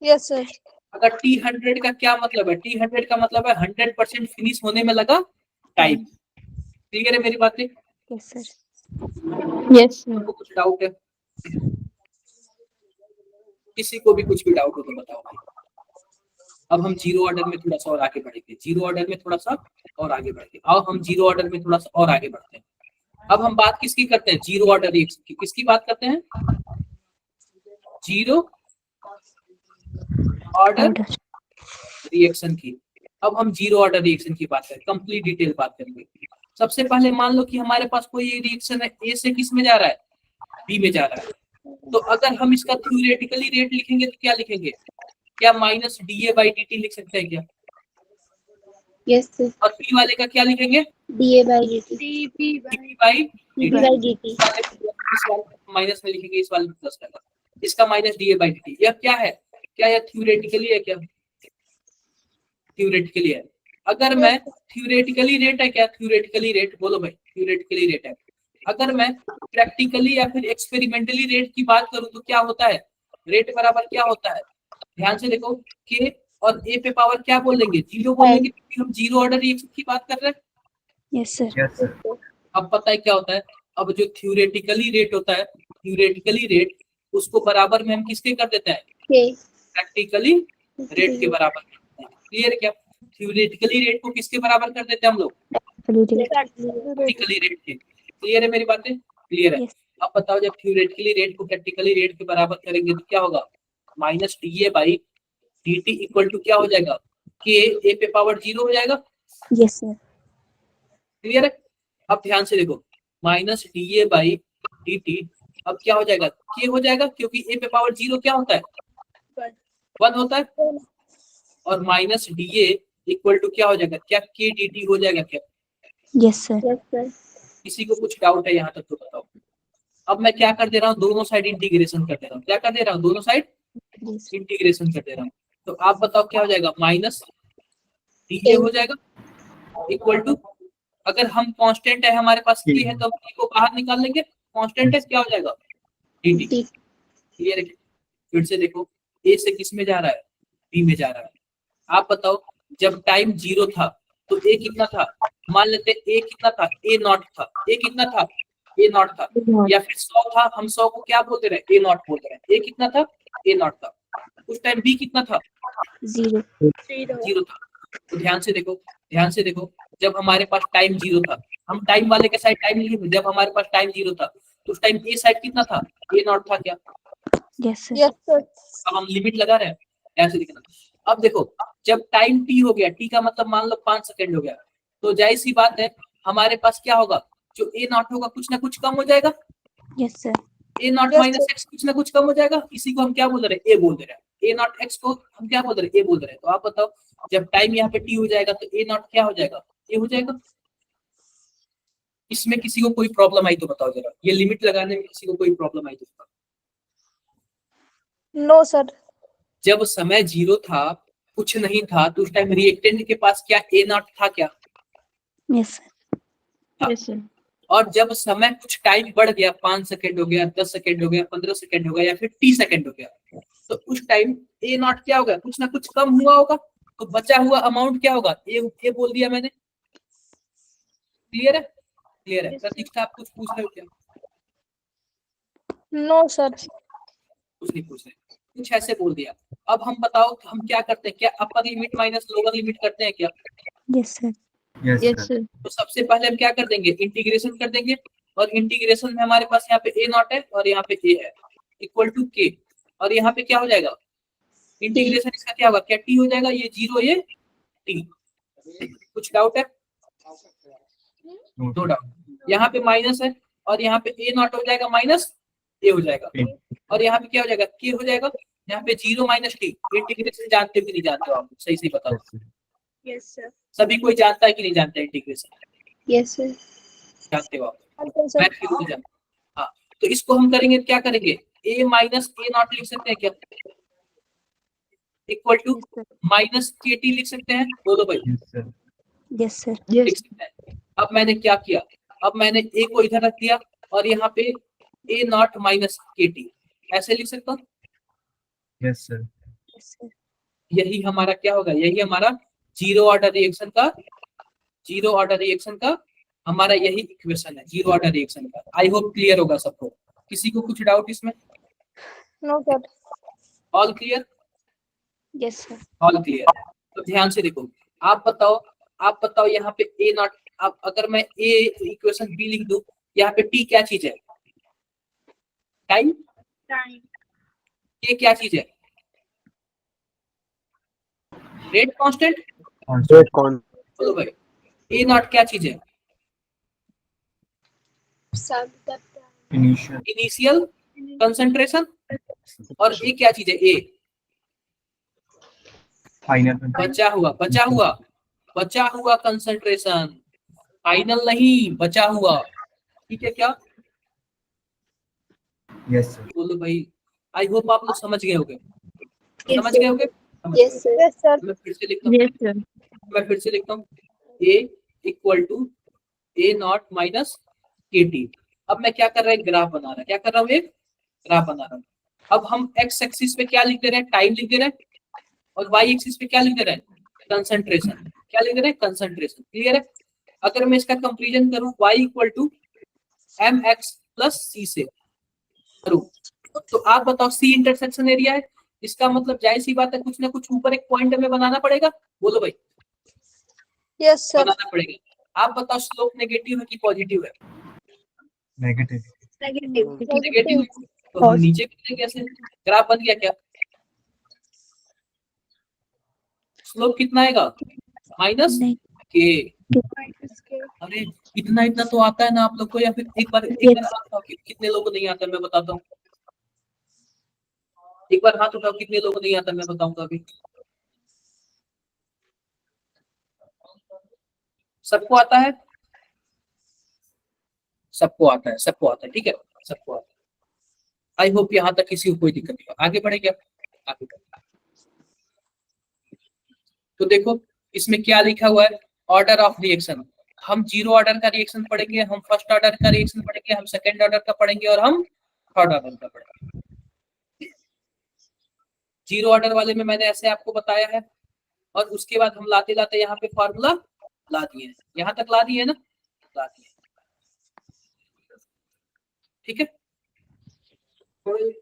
Yes sir. अगर T100 का क्या मतलब है, T100 का मतलब है 100% फिनिश होने में लगा टाइम। क्लियर है मेरी बातें, यस सर। Yes sir. आपको कुछ डाउट है, किसी को भी कुछ भी डाउट हो तो बताओ भाई। अब हम जीरो ऑर्डर में थोड़ा सा और आगे बढ़ेंगे, आओ हम जीरो ऑर्डर में थोड़ा सा और आगे बढ़ते हैं। अब हम बात किसकी करते हैं, जीरो ऑर्डर रिएक्शन की। किसकी बात करते हैं, जीरो ऑर्डर रिएक्शन की। अब हम जीरो ऑर्डर रिएक्शन की बात करें, कंप्लीट डिटेल बात करेंगे। सबसे पहले मान लो कि हमारे पास कोई रिएक्शन है, ए से किस में जा रहा है, बी में जा रहा है। तो अगर हम इसका थ्योरेटिकली रेट लिखेंगे तो क्या लिखेंगे, क्या माइनस DA/dt लिख सकते हैं क्या, यस सर, और पी वाले का क्या लिखेंगे, DA/dt DP/dt। माइनस में लिखेंगे, इस वाले में प्लस रहेगा, इसका माइनस DA/dt। यह क्या है, क्या यह थ्योरेटिकली है, क्या थ्योरेटिकली है। अगर मैं थ्योरेटिकली रेट है क्या, थ्योरेटिकली रेट बोलो भाई, थ्योरेटिकली रेट है। अगर मैं प्रैक्टिकली या फिर एक्सपेरिमेंटली रेट की बात करूं तो क्या होता है, रेट बराबर क्या होता है, ध्यान से देखो, के और ए पे पावर क्या बोलेंगे, जीरो बोलेंगे, क्योंकि हम जीरो ऑर्डर रिएक्शन की बात कर रहे हैं। Yes sir. Yes, sir. अब पता है क्या होता है, अब जो थ्योरेटिकली रेट होता है, थ्योरेटिकली रेट उसको बराबर में हम किसके कर देते हैं, प्रैक्टिकली रेट के बराबर कर देते हैं। क्लियर क्या, थ्योरेटिकली रेट को किसके बराबर कर देते हैं हम लोग, प्रैक्टिकली रेट के। क्लियर है मेरी बातें, क्लियर है। Yes. अब बताओ, जब थ्योरेटिकली रेट को प्रैक्टिकली रेट के बराबर करेंगे तो क्या होगा, माइनस DA/dt इक्वल टू क्या हो जाएगा, के ए पे पावर 0 हो जाएगा। Yes sir. क्लियर है। अब ध्यान से देखो, माइनस DA/dt अब क्या हो जाएगा, के हो जाएगा, क्योंकि ए पे पावर 0 क्या होता है, 1 होता है, और minus D A equal to क्या हो जाएगा, क्या के डी टी हो जाएगा क्या? Yes sir. Yes, sir. किसी को कुछ डाउट है यहाँ तक तो बताओ। अब मैं क्या कर दे रहा हूँ, दोनों साइड इंटीग्रेशन कर दे रहा हूँ। क्या कर दे रहा हूँ, दोनों साइड इंटीग्रेशन कर दे रहा हूँ। तो आप बताओ क्या हो जाएगा, माइनस डी ए हो जाएगा इक्वल टू, अगर हम कांस्टेंट है हमारे पास के है तो हम के को बाहर निकाल लेंगे, कांस्टेंट है क्या हो जाएगा, डी टी। D. क्लियर है? फिर से देखो, ए से किस में जा रहा है, बी में जा रहा है। आप बताओ जब टाइम 0 था तो ए कितना था, मान लेते ए कितना था, ए नॉट था, ए कितना था, ए नॉट था, या फिर 100 था, हम 100 को क्या बोलते रहे, ए नॉट बोलते रहे। ए कितना था, ए नॉट था। उस टाइम बी कितना था, 0 0 था। तो ध्यान से देखो, ध्यान से देखो, जब हमारे पास टाइम 0 था, हम टाइम वाले के साइड टाइम लिखे, जब हमारे पास टाइम 0 था तो उस टाइम ए साइड कितना था, ए नॉट था क्या? Yes sir. Yes sir. अब हम लिमिट लगा रहे हैं, ऐसे लिखना। अब देखो जब टाइम टी हो गया, टी का मतलब मान लो 5 सेकंड हो गया, तो जाहिर सी बात है हमारे पास क्या होगा, जो ए नॉट होगा कुछ ना कुछ कम हो जाएगा, yes sir. A not Yes, minus x कुछ ना कुछ कम हो जाएगा। इसी को हम क्या बोल रहे हैं, ए बोल रहे हैं। ए नॉट एक्स को हम क्या बोल रहे हैं, ए बोल रहे हैं। तो आप बताओ जब टाइम यहाँ पे टी हो जाएगा तो ए नॉट क्या हो जाएगा, ए हो जाएगा। इसमें किसी को कोई प्रॉब्लम आई तो बताओ जरा, ये लिमिट लगाने में किसी को कोई प्रॉब्लम आई तो बताओ। No sir. जब समय 0 था, कुछ नहीं था, तो उस टाइम रिएक्टेंट के पास क्या ए नॉट था क्या? Yes sir. Yes, sir. और जब समय कुछ टाइम बढ़ गया, 5 सेकंड हो गया, 10 सेकंड हो गया, 15 सेकंड हो गया, या फिर 30 सेकंड हो गया, तो उस टाइम ए नॉट क्या होगा, कुछ ना कुछ कम हुआ होगा। तो बचा हुआ अमाउंट क्या होगा, ए बोल दिया मैंने। क्लियर है? क्लियर है? प्रतीक्षा आप कुछ पूछ रहे हो क्या? No sir. कुछ नहीं पूछ रहे, कुछ ऐसे बोल दिया। अब हम बताओ हम क्या करते हैं, क्या upper limit minus lower limit करते हैं क्या? Yes sir. Yes, sir. तो सबसे पहले हम क्या कर देंगे, इंटीग्रेशन कर देंगे। और इंटीग्रेशन में हमारे पास यहाँ पे ए नॉट है और यहाँ पे ए है, इक्वल टू के। और यहाँ पे क्या हो जाएगा, इंटीग्रेशन इसका क्या होगा, क्या टी हो जाएगा, ये 0 ये टी। कुछ डाउट है? No doubt. यहाँ पे माइनस है और यहाँ पे ए नॉट हो जाएगा माइनस ए हो जाएगा, और यहाँ पे क्या हो जाएगा, के हो जाएगा। यहाँ पे 0 माइनस टी। इंटीग्रेशन जानते हो कि नहीं जानते हो आप, सही सही बताओ। Yes, sir. सभी कोई जानता है कि नहीं जानता है इंटीग्रेशन? Yes, sir. जानते हो आप? सर। मैं फिर से जानता। हाँ, तो इसको हम करेंगे, क्या करेंगे, ए माइनस ए नॉट लिख सकते हैं क्या, equal to minus K T लिख सकते हैं, बोलो भाई। Yes sir. लिख सकते हैं। अब मैंने क्या किया, अब मैंने ए को इधर रख दिया और यहाँ पे ए नॉट माइनस के टी ऐसे लिख सकता हूँ। Yes sir. Yes sir. यही हमारा क्या होगा, यही हमारा जीरो ऑर्डर रिएक्शन का हमारा यही इक्वेशन है, जीरो ऑर्डर रिएक्शन का। आई होप क्लियर होगा सबको। किसी को कुछ डाउट इसमें? No sir. All clear? Yes sir. All clear. तो ध्यान से देखो, आप बताओ यहाँ पे ए नॉट, अब अगर मैं ए इक्वेशन बी लिख दूं, यहाँ पे टी क्या चीज है, टाइम। ए क्या चीज है, रेट कांस्टेंट। बोलो भाई, ए नॉट क्या चीज है, इनिशियल कंसंट्रेशन। और ए क्या चीज है, ए फाइनल बचा हुआ कंसंट्रेशन, फाइनल नहीं, बचा हुआ। ठीक है क्या? Yes sir. बोलो भाई, आई होप आप लोग समझ गए होंगे। Yes, समझ sir. गए होंगे? Yes, sir. Yes sir. मैं फिर से लिखता हूँ, Yes, sir. मैं फिर से लिखता हूँ, A equal to A not minus K T. अब मैं क्या कर रहा है, ग्राफ बना रहा है। क्या कर रहा हूँ, एक ग्राफ बना रहा हूँ। अब हम एक्स एक्सिस पे क्या लिख दे रहे हैं, टाइम लिख दे रहे हैं, और वाई एक्सिस पे क्या लिख दे रहे हैं, कंसंट्रेशन। क्या लिख दे रहे हैं, कंसंट्रेशन। क्लियर है? अगर मैं इसका कंपेरिजन करूं, y equal to M X plus C से करूं, तो आप बताओ सी इंटरसेक्शन एरिया है, इसका मतलब जाहिर सी बात है कुछ ना कुछ ऊपर एक पॉइंट हमें बनाना पड़ेगा। बोलो भाई, यस सर। बनाना पड़ेगा। आप बताओ स्लोप नेगेटिव है कि पॉजिटिव है? नेगेटिव। नेगेटिव है, तो हम नीचे करेंगे कैसे, ग्राफ बन गया क्या? स्लोप कितना आएगा, माइनस नहीं। के। अरे इतना इतना तो आता है ना आप लोग को, या फिर एक बार Yes. हाथ उठाओ कितने लोगों को नहीं आता, मैं बताता हूँ। एक बार हाथ उठाओ कितने लोगों को नहीं आता, मैं बताऊंगा अभी। सबको आता है, सबको आता है, सबको आता है, ठीक है, सबको आता है। आई होप यहाँ तक किसी को कोई दिक्कत नहीं हो। आगे बढ़े क्या? आगे बढ़े। तो देखो इसमें क्या लिखा हुआ है, ऑर्डर ऑफ रिएक्शन। हम 0 ऑर्डर का रिएक्शन पढ़ेंगे, हम फर्स्ट ऑर्डर का रिएक्शन पढ़ेंगे, हम सेकंड ऑर्डर का पढ़ेंगे और हम थर्ड ऑर्डर का पढ़ेंगे। 0 ऑर्डर वाले में मैंने ऐसे आपको बताया है, और उसके बाद हम लाते लाते यहाँ पे फॉर्मूला ला दिए, यहाँ तक ला दिए ना, ला दिए, ठीक है।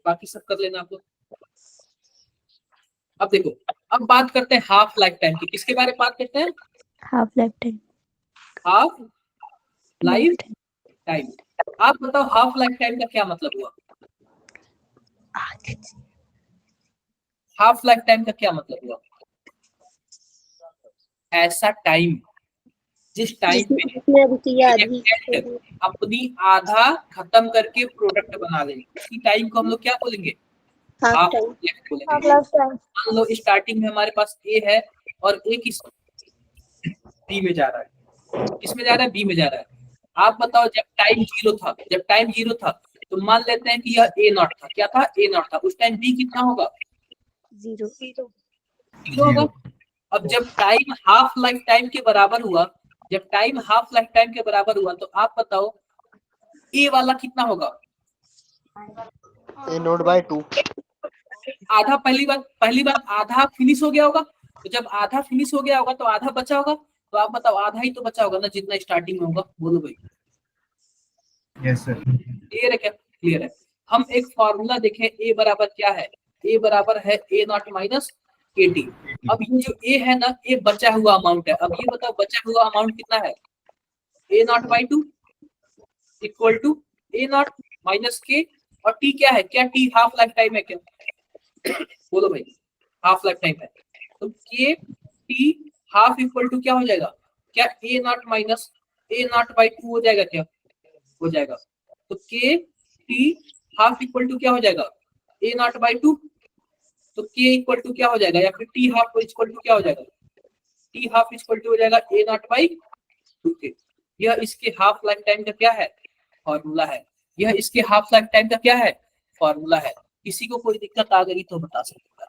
बाकी सब कर लेना आप लोग। अब देखो, अब बात करते हैं हाफ लाइफ टाइम की। किसके बारे में बात करते हैं? Half lifetime. Half life time. आप बताओ हाफ लाइफ टाइम का क्या मतलब हुआ? हाफ लाइफ टाइम का क्या मतलब हुआ? ऐसा टाइम जिस टाइम पे जिसमें रुपया आदमी reactant अपनी आधा खत्म करके प्रोडक्ट बना ले, इसी टाइम को हम लोग क्या बोलेंगे? Half half time. Life half बोलेंगे। Life time. मान लो स्टार्टिंग में हमारे पास ए है और ए किस बी में जा रहा है, किसमें जा रहा है? बी में जा रहा है। आप बताओ जब टाइम 0 था, जब टाइम 0 था तो मान लेते हैं कि यह ए नॉट था। क्या था? ए नॉट था। उस टाइम बी कितना होगा? 0. 0 होगा। अब जब टाइम हाफ लाइफ टाइम के बराबर हुआ, जब टाइम हाफ लाइफ टाइम के बराबर हुआ तो आप बताओ ए वाला कितना होगा? A0/2। आधा। पहली बार आधा फिनिश हो गया होगा, तो जब आधा फिनिश हो गया होगा तो आधा बचा होगा, तो आप बताओ आधा ही तो बचा होगा ना जितना स्टार्टिंग में होगा। बोलो भाई। Yes sir. क्लियर है क्या? क्लियर है। हम एक फॉर्मूला देखें, ए बराबर क्या है? ए बराबर है A not minus K T. अब ये जो ए है ना, ये बचा हुआ अमाउंट है। अब ये बताओ बचा हुआ अमाउंट कितना है? A naught by 2 equal to A not minus K, और टी क्या है? क्या टी हाफ लाइफ टाइम है क्या? बोलो भाई, हाफ लाइफ टाइम है तो के टी हाफ इक्वल टू क्या हो जाएगा? क्या A not minus A naught by 2 हो जाएगा? क्या हो जाएगा? तो के टी हाफ इक्वल टू क्या हो जाएगा? ए नॉट बाई 2। तो के इक्वल टू क्या हो जाएगा, या फिर टी हाफ इक्वल टू क्या हो जाएगा? टी हाफ इक्वल टू हो जाएगा ए नॉट बाई 2 के। यह इसके हाफ लाइफ टाइम का क्या है? फॉर्मूला है। यह इसके हाफ लाइफ टाइम का क्या है? फॉर्मूला है। किसी को कोई दिक्कत आ गई तो बता सकते हो,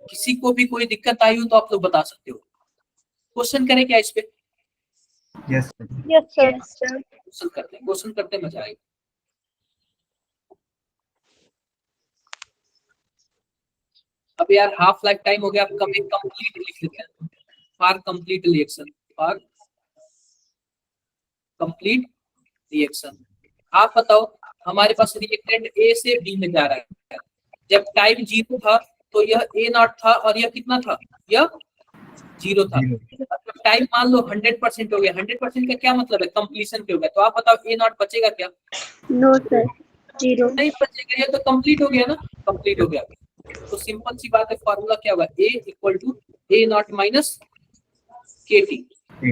किसी को भी कोई दिक्कत आई हो तो आप लोग बता सकते हो। क्वेश्चन करें क्या इस पे? Yes sir. Yes sir. Question करते मजा आएगा। अब यार हाफ लाइफ टाइम हो गया, आप कंप्लीट लिख लेते हैं। For complete reaction, for complete reaction आप बताओ हमारे पास रिएक्टेंट ए से बी में जा रहा है। जब टाइम 0 था तो यह ए नॉट था और यह कितना था? यह 0 था। जब टाइम मान लो 100% हो गया, 100% का क्या मतलब है? कंप्लीशन पे हो गया। तो आप बताओ ए नॉट बचेगा क्या? नो सर, 0 नहीं बचेगा, ये तो कंप्लीट हो गया ना, कंप्लीट हो गया। तो सिंपल सी बात है, फॉर्मूला क्या होगा? A equal to A not minus K T.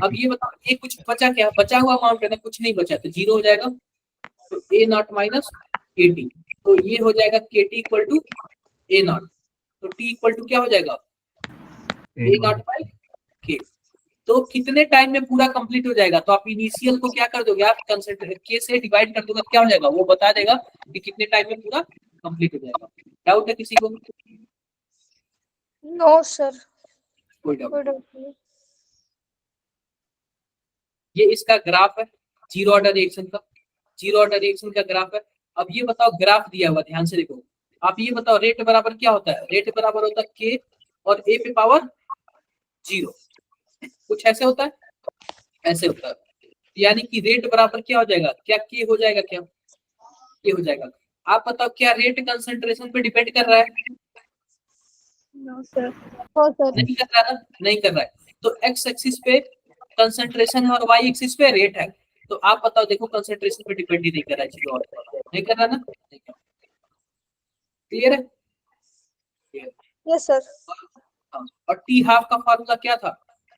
अब ये बताओ ए कुछ बचा क्या? बचा हुआ अमाउंट है ना, कुछ नहीं बचा तो 0 हो जाएगा। तो A not minus K T, तो ये हो जाएगा K T equal to A not. तो टी इक्वल टू क्या हो जाएगा? ए नॉट बाई के। तो कितने टाइम में पूरा कंप्लीट हो जाएगा? तो आप इनिशियल को क्या कर दोगे? आप कंसेंट्रेट के से डिवाइड कर दोगे, क्या हो जाएगा? वो बता देगा कि कितने टाइम में पूरा कंप्लीट हो जाएगा। डाउट है किसी को? नो सर, कोई डाउट? कोई डाउट नहीं। ये इसका ग्राफ है, 0 ऑर्डर रिएक्शन का। 0 ऑर्डर रिएक्शन का ग्राफ है। अब ये बताओ, ग्राफ दिया हुआ, ध्यान से देखो। आप ये बताओ रेट बराबर क्या होता है? रेट बराबर होता है के और ए पे पावर 0। कुछ ऐसे होता है, ऐसे होता है। यानी कि रेट बराबर क्या हो जाएगा? क्या के हो जाएगा? क्या के हो जाएगा? आप बताओ क्या रेट कंसंट्रेशन पे डिपेंड कर रहा है? नो सर, नो सर, नहीं कर रहा ना, नहीं कर रहा है। तो एक्स एक्सिस पे कंसंट्रेशन है और वाई एक्सिस पे रेट है। तो आप बताओ, देखो कंसंट्रेशन पे डिपेंड ही नहीं कर रहा है, चीज और नहीं कर रहा ना। क्लियर है? Yes sir. और टी हाफ का फार्मूला क्या था?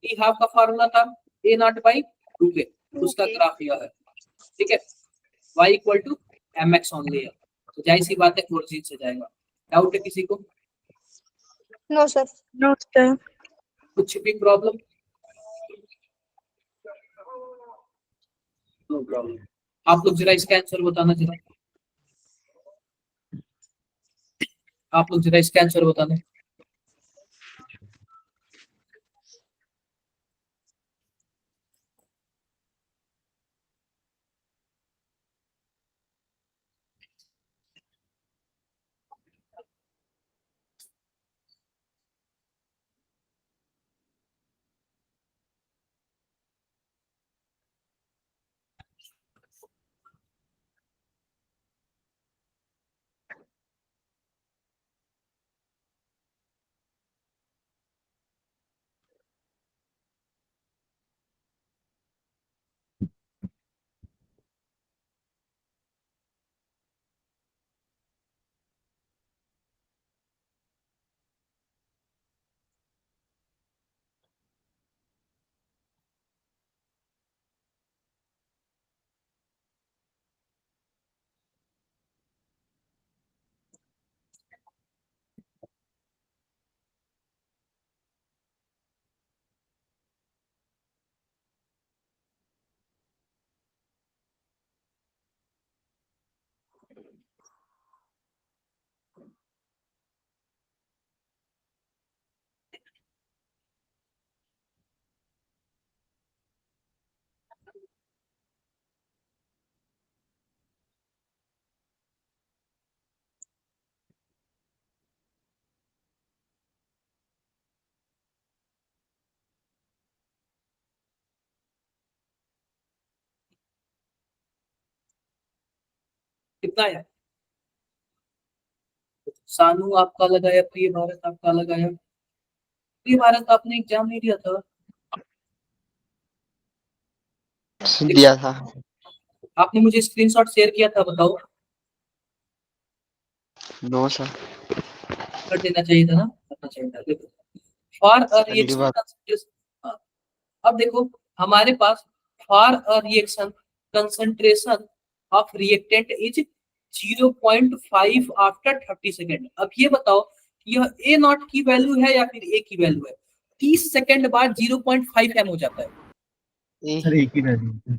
टी हाफ का फार्मूला था ए नॉट बाई 2k, उसका ग्राफ यह है, ठीक है। y equal to M X only है, तो जाहिर सी बात है ओरिजिन से जाएगा। डाउट है किसी को? No sir. No, sir. कुछ भी प्रॉब्लम? No problem. आप लोग जरा इसका आंसर बताना, जरा आप लोग जरा इसका आंसर बताना। कितना है? सानू आपका लगाया, प्रिय भारत आपका लगाया। प्रिय भारत आपने एग्जाम नहीं दिया था? दिया था। आपने मुझे स्क्रीनशॉट शेयर किया था, बताओ। No sir. कर देना चाहिए था ना, करना चाहिए था। देखो फॉर अ अगली रिएक्शन बार। कंसंट्रेशन, अब देखो हमारे पास for a reaction concentration of reactant is 0.5 after 30 second. अब ये बताओ कि यह ए नॉट की वैल्यू है या फिर ए की वैल्यू है? 30 सेकेंड बाद 0.5 एम हो जाता है। सर एक ही वैल्यू।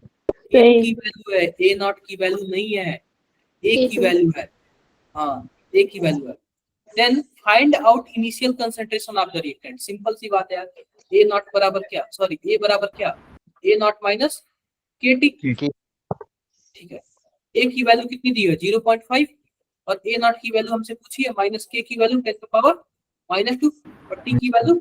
ए की वैल्यू है, ए नॉट की वैल्यू नहीं है, ए की A2. वैल्यू है। हाँ, ए की वैल्यू है। Then find out initial concentration of the reactant. Simple सी बात है यार, ए नॉट बराबर क्या, सॉरी ए बराबर क्या, A not minus K T, ठीक है। ए की वैल्यू कितनी दी है 0.5, और ए नॉट की वैल्यू हमसे पूछी है माइनस के की वैल्यू 10 पावर -2, और टी की वैल्यू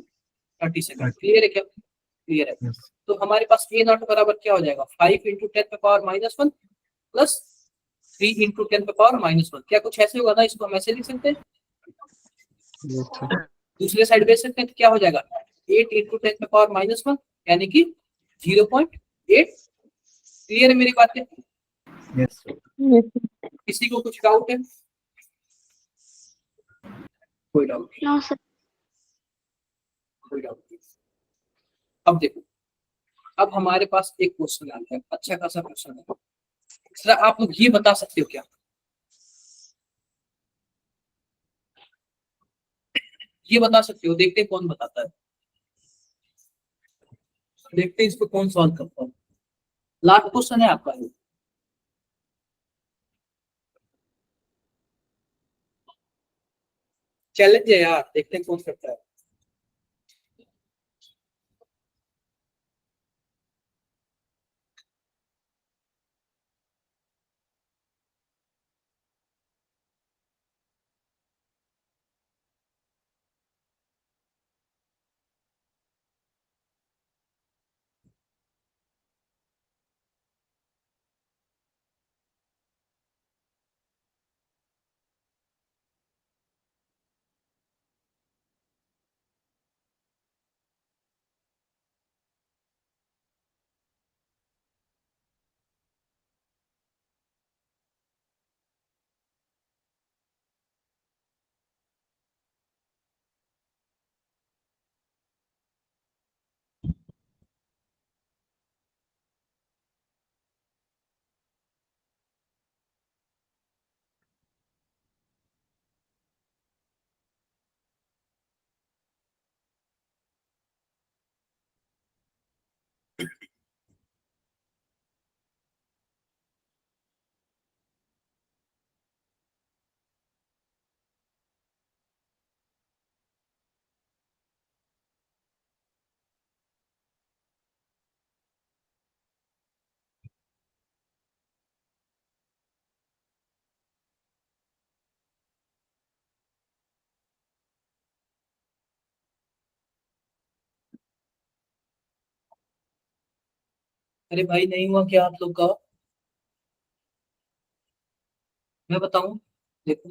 30 सेकंड। क्लियर है क्या? क्लियर है। तो हमारे पास ए नॉट बराबर क्या हो जाएगा, 5 into 10 power -1 plus 3 into 10 power -1। क्या कुछ ऐसे होगा ना, इसको हम ऐसे लिख सकते हैं, दूसरे साइड भेज सकते हैं, तो क्या हो जाएगा 8 इंटू 10 पावर -1 यानी कि 0.8। क्लियर है मेरी बात है? यस किसी को कुछ डाउट है? कोई डाउट नहीं, No, sir. कोई डाउट नहीं। अब देखो, अब हमारे पास एक क्वेश्चन आता है, अच्छा खासा क्वेश्चन है। जरा आप लोग ये बता सकते हो क्या, ये बता सकते हो? देखते हैं कौन बताता है, देखते हैं इसको कौन सॉल्व करता है। लास्ट क्वेश्चन है आपका ये। चैलेंज है यार, देखते हैं कौन करता है। अरे भाई नहीं हुआ क्या आप लोग का? मैं बताऊं, देखो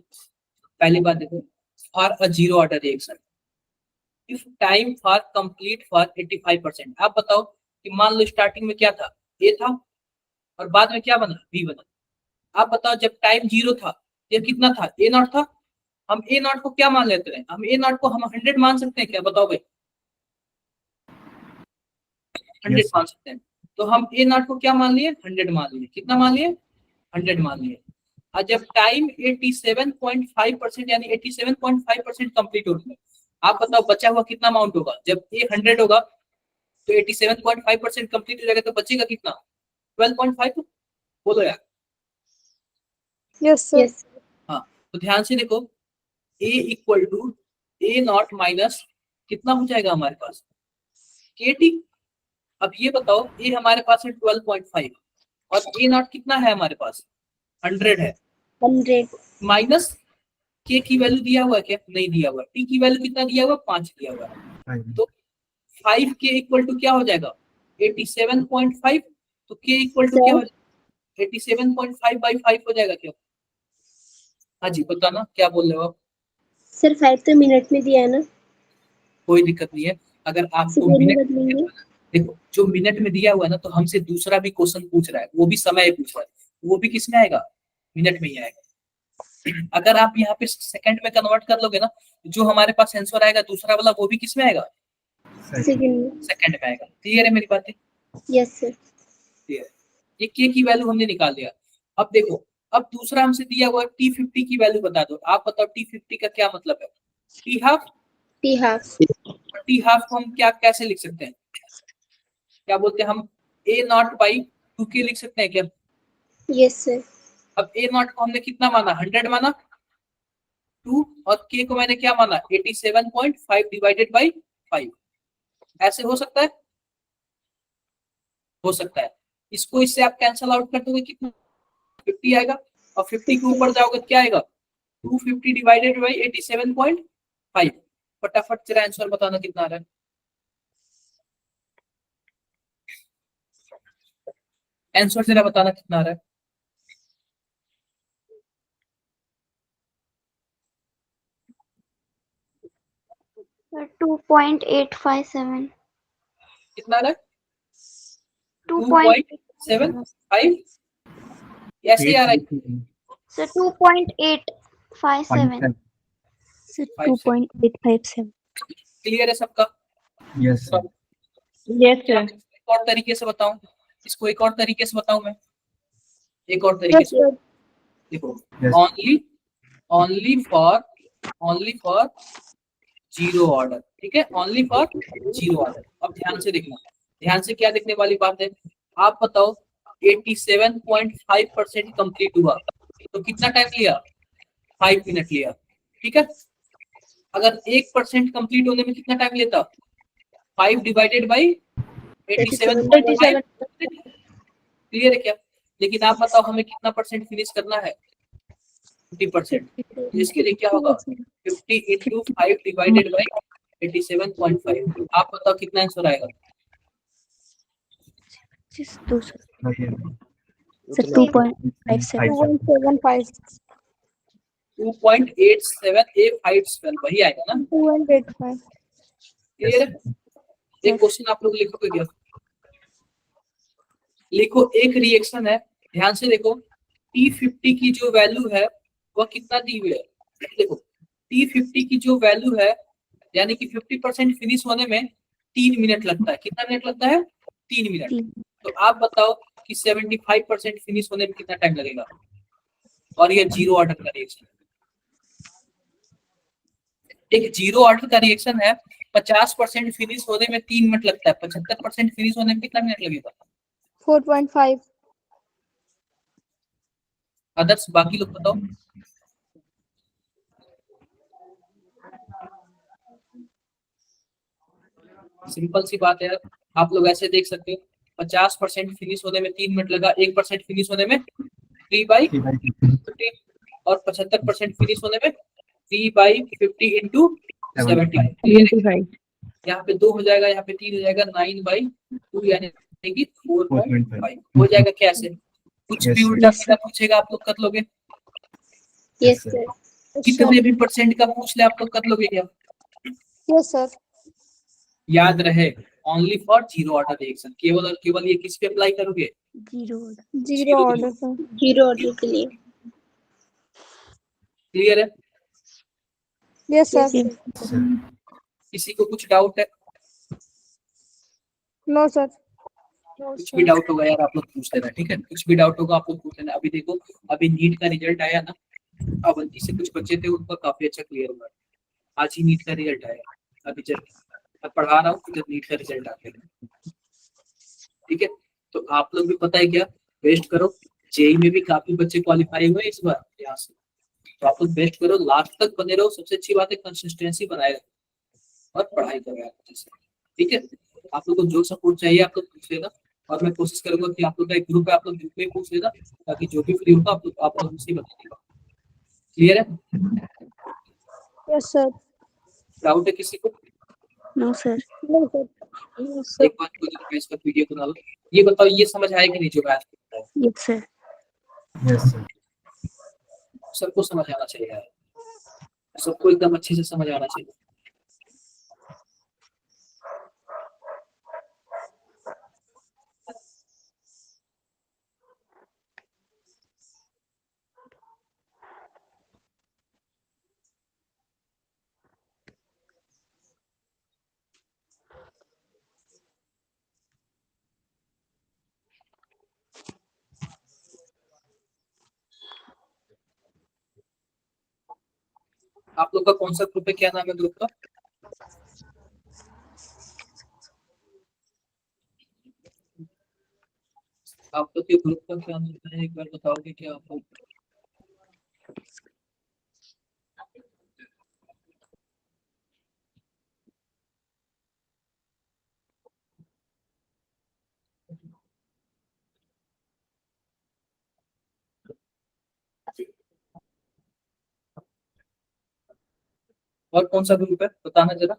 पहली बात देखो, for a zero order reaction if time for complete for 85%। आप बताओ कि मान लो स्टार्टिंग में क्या था, ए था, और बाद में क्या बना, बी बना। आप बताओ जब टाइम जीरो था, ये कितना था, ए नॉट था। हम ए नॉट को क्या मान लेते हैं, हम ए नॉट को हम 100 मान सकते हैं क्या, बताओ भाई? 100 Yes. मान सकते हैं। तो हम ए नॉट को क्या मान लिए, 100 मान लिए। कितना मान लिए, 100 मान लिए। और जब टाइम 87.5% यानी 87.5% कंप्लीट हो गया, आप बताओ बचा हुआ कितना अमाउंट होगा। जब ए 100 होगा तो 87.5% कंप्लीट हो जाएगा, तो बचेगा कितना, 12.5। बोलो यार। Yes, sir. Yes. हाँ, तो ध्यान से देखो, A equal to A not minus कितना हो जाएगा हमारे पास, के टी। अब ये बताओ, ए हमारे पास है 12.5 और ए नॉट कितना है हमारे पास, 100 है, 100. माइनस के की वैल्यू दिया हुआ है क्या, नहीं दिया हुआ। टी की वैल्यू कितना दिया हुआ, 5 दिया हुआ है। Fine. तो 5 के इक्वल टू क्या हो जाएगा, 87.5। तो के इक्वल टू क्या हो जाएगा, 87.5 बाई 5 हो जाएगा क्या? हाँ जी बताना, क्या बोल रहे हो आप? सर 5 तो मिनट में दिया है ना, कोई दिक्कत नहीं है। अगर आपको सेकंड में मिनट, बदलेंगे. देखो जो मिनट में दिया हुआ है ना, तो हमसे दूसरा भी क्वेश्चन पूछ रहा है, वो भी समय पूछ रहा है, वो भी किस में आएगा, मिनट में ही आएगा। अगर आप यहाँ पे सेकंड में कन्वर्ट कर लोगे ना, जो हमारे पास आंसर आएगा दूसरा वाला, वो भी किस में आएगा, Second. सेकंड में. सेकंड में आएगा। क्लियर है मेरी बातें? Yes sir. क्लियर है। ये के की वैल्यू हमने निकाल दिया। अब देखो, अब दूसरा हमसे दिया हुआ T50 की वैल्यू बता दो। आप बताओ T50 का क्या मतलब है, T half. T half. T half को हम क्या कैसे लिख सकते हैं, क्या बोलते हैं हम, ए नॉट बाई 2k लिख सकते हैं क्या? Yes sir. अब ए नॉट को हमने कितना माना, 100 माना, 2, और के को मैंने क्या माना, 87.5 डिवाइडेड बाई 5। ऐसे हो सकता है, हो सकता है। इसको इससे आप कैंसल आउट कर दोगे, कितना, 50 आएगा। और 50 के ऊपर जाओगे तो क्या आएगा, 250 डिवाइडेड बाई 87.5। फटाफट तेरा आंसर बताना कितना आ रहा है। आंसर तेरा बताना कितना आ रहा है। 2.857. कितना आ रहा है, 2.8. 2.75। ऐसे ही आ रहा है, So 2.857. Sir, 57। 2.857. क्लियर है सबका? Yes, sir. Yes, sir. एक और तरीके से बताऊं, इसको एक और तरीके से बताऊं मैं, एक और तरीके Yes, से sir. देखो, Yes. Only for zero order, ठीक है, ओनली फॉर जीरो ऑर्डर। अब ध्यान से देखना, ध्यान से क्या देखने वाली बात है। आप बताओ 87.5% कंप्लीट हुआ, तो कितना टाइम लिया, 5 मिनट लिया, ठीक है। अगर 1% कंप्लीट होने में कितना टाइम लेता, 5 डिवाइडेड बाई 87.5। क्लियर है क्या? लेकिन आप बताओ हमें कितना परसेंट फिनिश करना है, 50%। इसके लिए क्या होगा, 50 इंटू 5 डिवाइडेड बाई 87.5। आप बताओ कितना आंसर आएगा। Just 2, sir. Okay. Sir, 2.57. 175. 2.87 वही आएगा ना। 2.85. क्लियर है? एक क्वेश्चन आप लोग लिखोगे क्या, लिखो, एक रिएक्शन है, ध्यान से देखो, T50 की जो वैल्यू है वह कितना दी हुई है। देखो T50 की जो वैल्यू है, यानी कि 50% फिनिश होने में 3 मिनट लगता है। कितना मिनट लगता है, 3 मिनट। तो आप बताओ कि 75% फिनिश होने में कितना टाइम लगेगा, और ये जीरो ऑर्डर का रिएक्शन, एक जीरो ऑर्डर का रिएक्शन है, 50% फिनिश होने में 3 मिनट लगता है, 75% फिनिश होने में कितना मिनट लगेगा? 4.5. अदर्स बाकी लोग बताओ। सिंपल सी बात है यार, आप लोग ऐसे देख सकते हो 50% फिनिश होने में 3 मिनट लगा, 1% फिनिश होने में 3/50 और 75% फिनिश होने में 3/50 इंटू 75। यहाँ पे 2 हो जाएगा, यहाँ पे 3 हो जाएगा, 9/2 यानी कि 4.5 हो जाएगा। कैसे? कुछ Yes, भी sir. उल्टा सीधा पूछेगा आप लोग कर लोगे? Yes, sir. sir. कितने भी परसेंट का पूछ ले आप लोग कर लोगे क्या? Yes, sir. याद रहे only for zero order reaction, केवल और केवल ये किस पे अप्लाई करोगे? Zero order, sir. Zero order के लिए. क्लियर है? Yes, sir. Sir. किसी को कुछ डाउट है? No, sir. कुछ भी डाउट होगा यार आप लोग पूछ लेना, ठीक है? कुछ भी डाउट होगा आप लोग पूछ लेना। अभी देखो, अभी नीट का रिजल्ट आया ना, अवंती से कुछ बच्चे थे उनका काफी अच्छा क्लियर हुआ। आज ही नीट का रिजल्ट आया, अभी जब मैं पढ़ा रहा हूँ जब नीट का रिजल्ट आ गया, ठीक है? तो आप लोग भी पता है क्या, बेस्ट करो। जेई में भी काफी बच्चे क्वालिफाई हुए इस बार यहाँ से, तो आप लोग बेस्ट करो, लास्ट तक बने रहो। सबसे अच्छी बात है कंसिस्टेंसी बनाए रखो और पढ़ाई करो यार अच्छे से, ठीक है? आप लोग को जो सपोर्ट चाहिए आप लोग पूछ लेना, और मैं कोशिश करूंगा कि आप लोग का एक ग्रुप है, आप लोग ग्रुप में पूछ लेना, ताकि जो भी फ्री होगा आप लोग उसे बता देगा। क्लियर है? Yes, sir. डाउट है किसी को? No, sir. No, sir. एक बात को मैं इसका वीडियो बना लो। ये बताओ, ये समझ आया कि नहीं जो मैथ करता है? Yes, sir. Yes, sir. सबको समझ आना चाहिए यार, सबको एकदम अच्छे से समझ आना चाहिए। आप लोग का कौन सा ग्रुप है, क्या नाम है ग्रुप का? आप लोग के ग्रुप का क्या नाम है, एक बार बताओगे क्या आप लोग? और कौन सा ग्रुप है बताना जरा।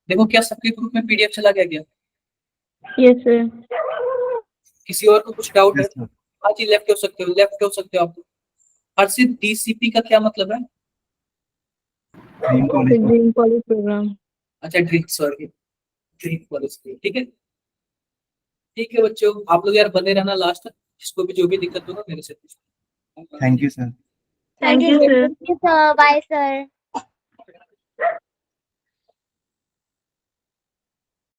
देखो, क्या सबके ग्रुप में पीडीएफ चला गया क्या? Yes, sir. किसी और को कुछ डाउट है? Yes, sir. हाँ जी, लेफ्ट हो सकते हो, लेफ्ट हो सकते हो आप लोग। हर्षित, डीसीपी का क्या मतलब है? Green college. Green college program. अच्छा, ड्रीम, सॉरी, ड्रीम कॉलेज, ठीक है? ठीक है बच्चों, आप लोग यार बने रहना लास्ट तक, जिसको भी जो भी दिक्कत होगा मेरे से पूछो। Thank you, sir. Thank you, sir. Thank you, sir. Bye, sir.